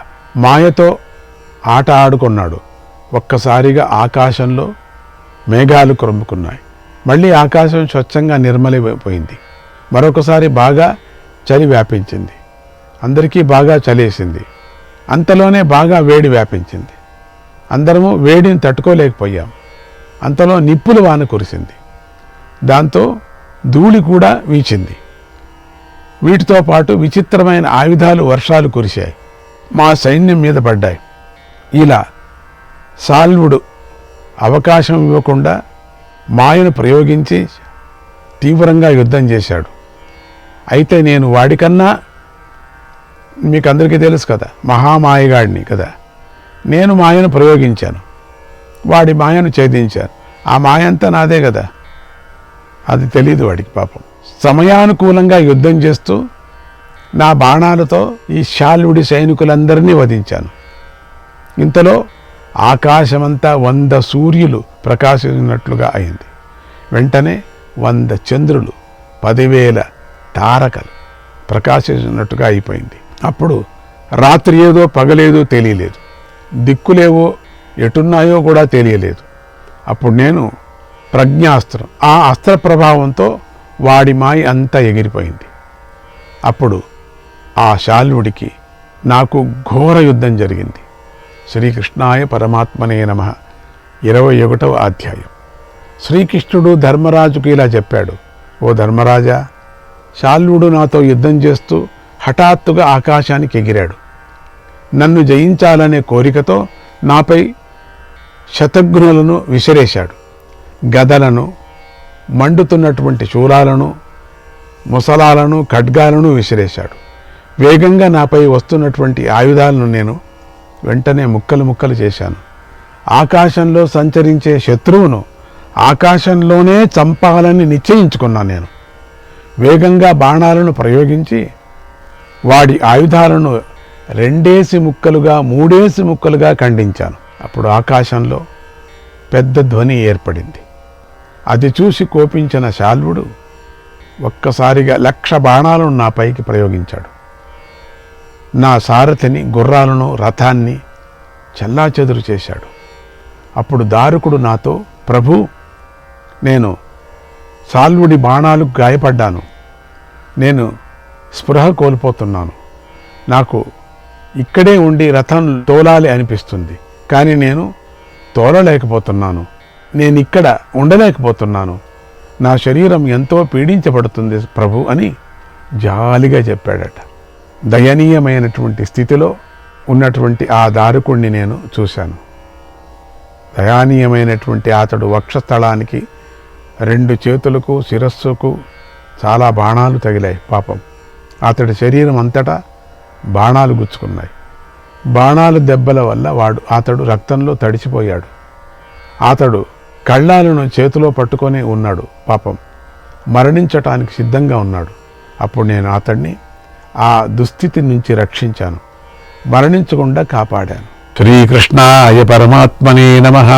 Speaker 7: మాయతో ఆట ఆడుకున్నాడు. ఒక్కసారిగా ఆకాశంలో మేఘాలు క్రొమ్ముకున్నాయి. మళ్ళీ ఆకాశం స్వచ్ఛంగా నిర్మలైపోయింది. మరొకసారి బాగా చలి వ్యాపించింది. అందరికీ బాగా చలేసింది. అంతలోనే బాగా వేడి వ్యాపించింది. అందరము వేడిని తట్టుకోలేకపోయాం. అంతలో నిప్పుల వాన కురిసింది. దాంతో ధూళి కూడా వీచింది. వీటితో పాటు విచిత్రమైన ఆయుధాలు వర్షాలు కురిశాయి. మా సైన్యం మీద పడ్డాయి. ఇలా సాల్వుడు అవకాశం ఇవ్వకుండా మాయను ప్రయోగించి తీవ్రంగా యుద్ధం చేశాడు. అయితే నేను వాడికన్నా, మీకు అందరికీ తెలుసు కదా, మహామాయగాడిని కదా, నేను మాయను ప్రయోగించాను, వాడి మాయను ఛేదించాను. ఆ మాయ అంతా నాదే కదా, అది తెలీదు వాడికి పాపం. సమయానుకూలంగా యుద్ధం చేస్తూ నా బాణాలతో ఈ శాల్వుడి సైనికులందరినీ వధించాను. ఇంతలో ఆకాశమంతా 100 సూర్యులు ప్రకాశించినట్లుగా అయింది. వెంటనే 100 చంద్రులు, 10,000 తారకలు ప్రకాశించినట్టుగా అయిపోయింది. అప్పుడు రాత్రి ఏదో పగలేదో తెలియలేదు, దిక్కులేవో ఎటున్నాయో కూడా తెలియలేదు. అప్పుడు నేను ప్రజ్ఞాస్త్రం, ఆ అస్త్ర ప్రభావంతో వాడి మాయ అంతా ఎగిరిపోయింది. అప్పుడు ఆ శాల్వుడికి నాకు ఘోర యుద్ధం జరిగింది. శ్రీకృష్ణాయ పరమాత్మనే నమః. 21వ అధ్యాయం. శ్రీకృష్ణుడు ధర్మరాజుకు ఇలా చెప్పాడు: ఓ ధర్మరాజా, శాల్వుడు నాతో యుద్ధం చేస్తూ హఠాత్తుగా ఆకాశానికి ఎగిరాడు. నన్ను జయించాలనే కోరికతో నాపై శతఘ్నులను విసిరేశాడు. గదలను, మండుతున్నటువంటి శూలాలను, ముసలాలను, ఖడ్గాలను విసిరేశాడు. వేగంగా నాపై వస్తున్నటువంటి ఆయుధాలను నేను వెంటనే ముక్కలు ముక్కలు చేశాను. ఆకాశంలో సంచరించే శత్రువును ఆకాశంలోనే చంపాలని నిశ్చయించుకున్నాను. నేను వేగంగా బాణాలను ప్రయోగించి వాడి ఆయుధాలను 2 ముక్కలుగా 3 ముక్కలుగా ఖండించాను. అప్పుడు ఆకాశంలో పెద్ద ధ్వని ఏర్పడింది. అది చూసి కోపించిన శాల్వుడు ఒక్కసారిగా 1,00,000 బాణాలను నా పైకి ప్రయోగించాడు. నా సారథిని, గుర్రాలను, రథాన్ని చెల్లాచెదురు చేశాడు. అప్పుడు దారుకుడు నాతో: ప్రభు, నేను సాల్వుడి బాణాలకు గాయపడ్డాను. నేను స్పృహ కోల్పోతున్నాను. నాకు ఇక్కడే ఉండి రథం తోలాలి అనిపిస్తుంది, కానీ నేను తోలలేకపోతున్నాను. నేను ఇక్కడ ఉండలేకపోతున్నాను. నా శరీరం ఎంతో పీడించబడుతుంది ప్రభు అని జాలిగా చెప్పాడట. దయనీయమైనటువంటి స్థితిలో ఉన్నటువంటి ఆ దారుకుణ్ణి నేను చూశాను. దయనీయమైనటువంటి అతడు వక్షస్థలానికి 2 చేతులకు, శిరస్సుకు చాలా బాణాలు తగిలాయి. పాపం, అతడి శరీరం అంతటా బాణాలు గుచ్చుకున్నాయి. బాణాలు దెబ్బల వల్ల అతడు రక్తంలో తడిచిపోయాడు. అతడు కళ్ళాలను చేతిలో పట్టుకొని ఉన్నాడు. పాపం, మరణించటానికి సిద్ధంగా ఉన్నాడు. అప్పుడు నేను అతడిని ఆ దుస్థితి నుంచి రక్షించాను, మరణించకుండా కాపాడాను. శ్రీకృష్ణాయ పరమాత్మనే నమః.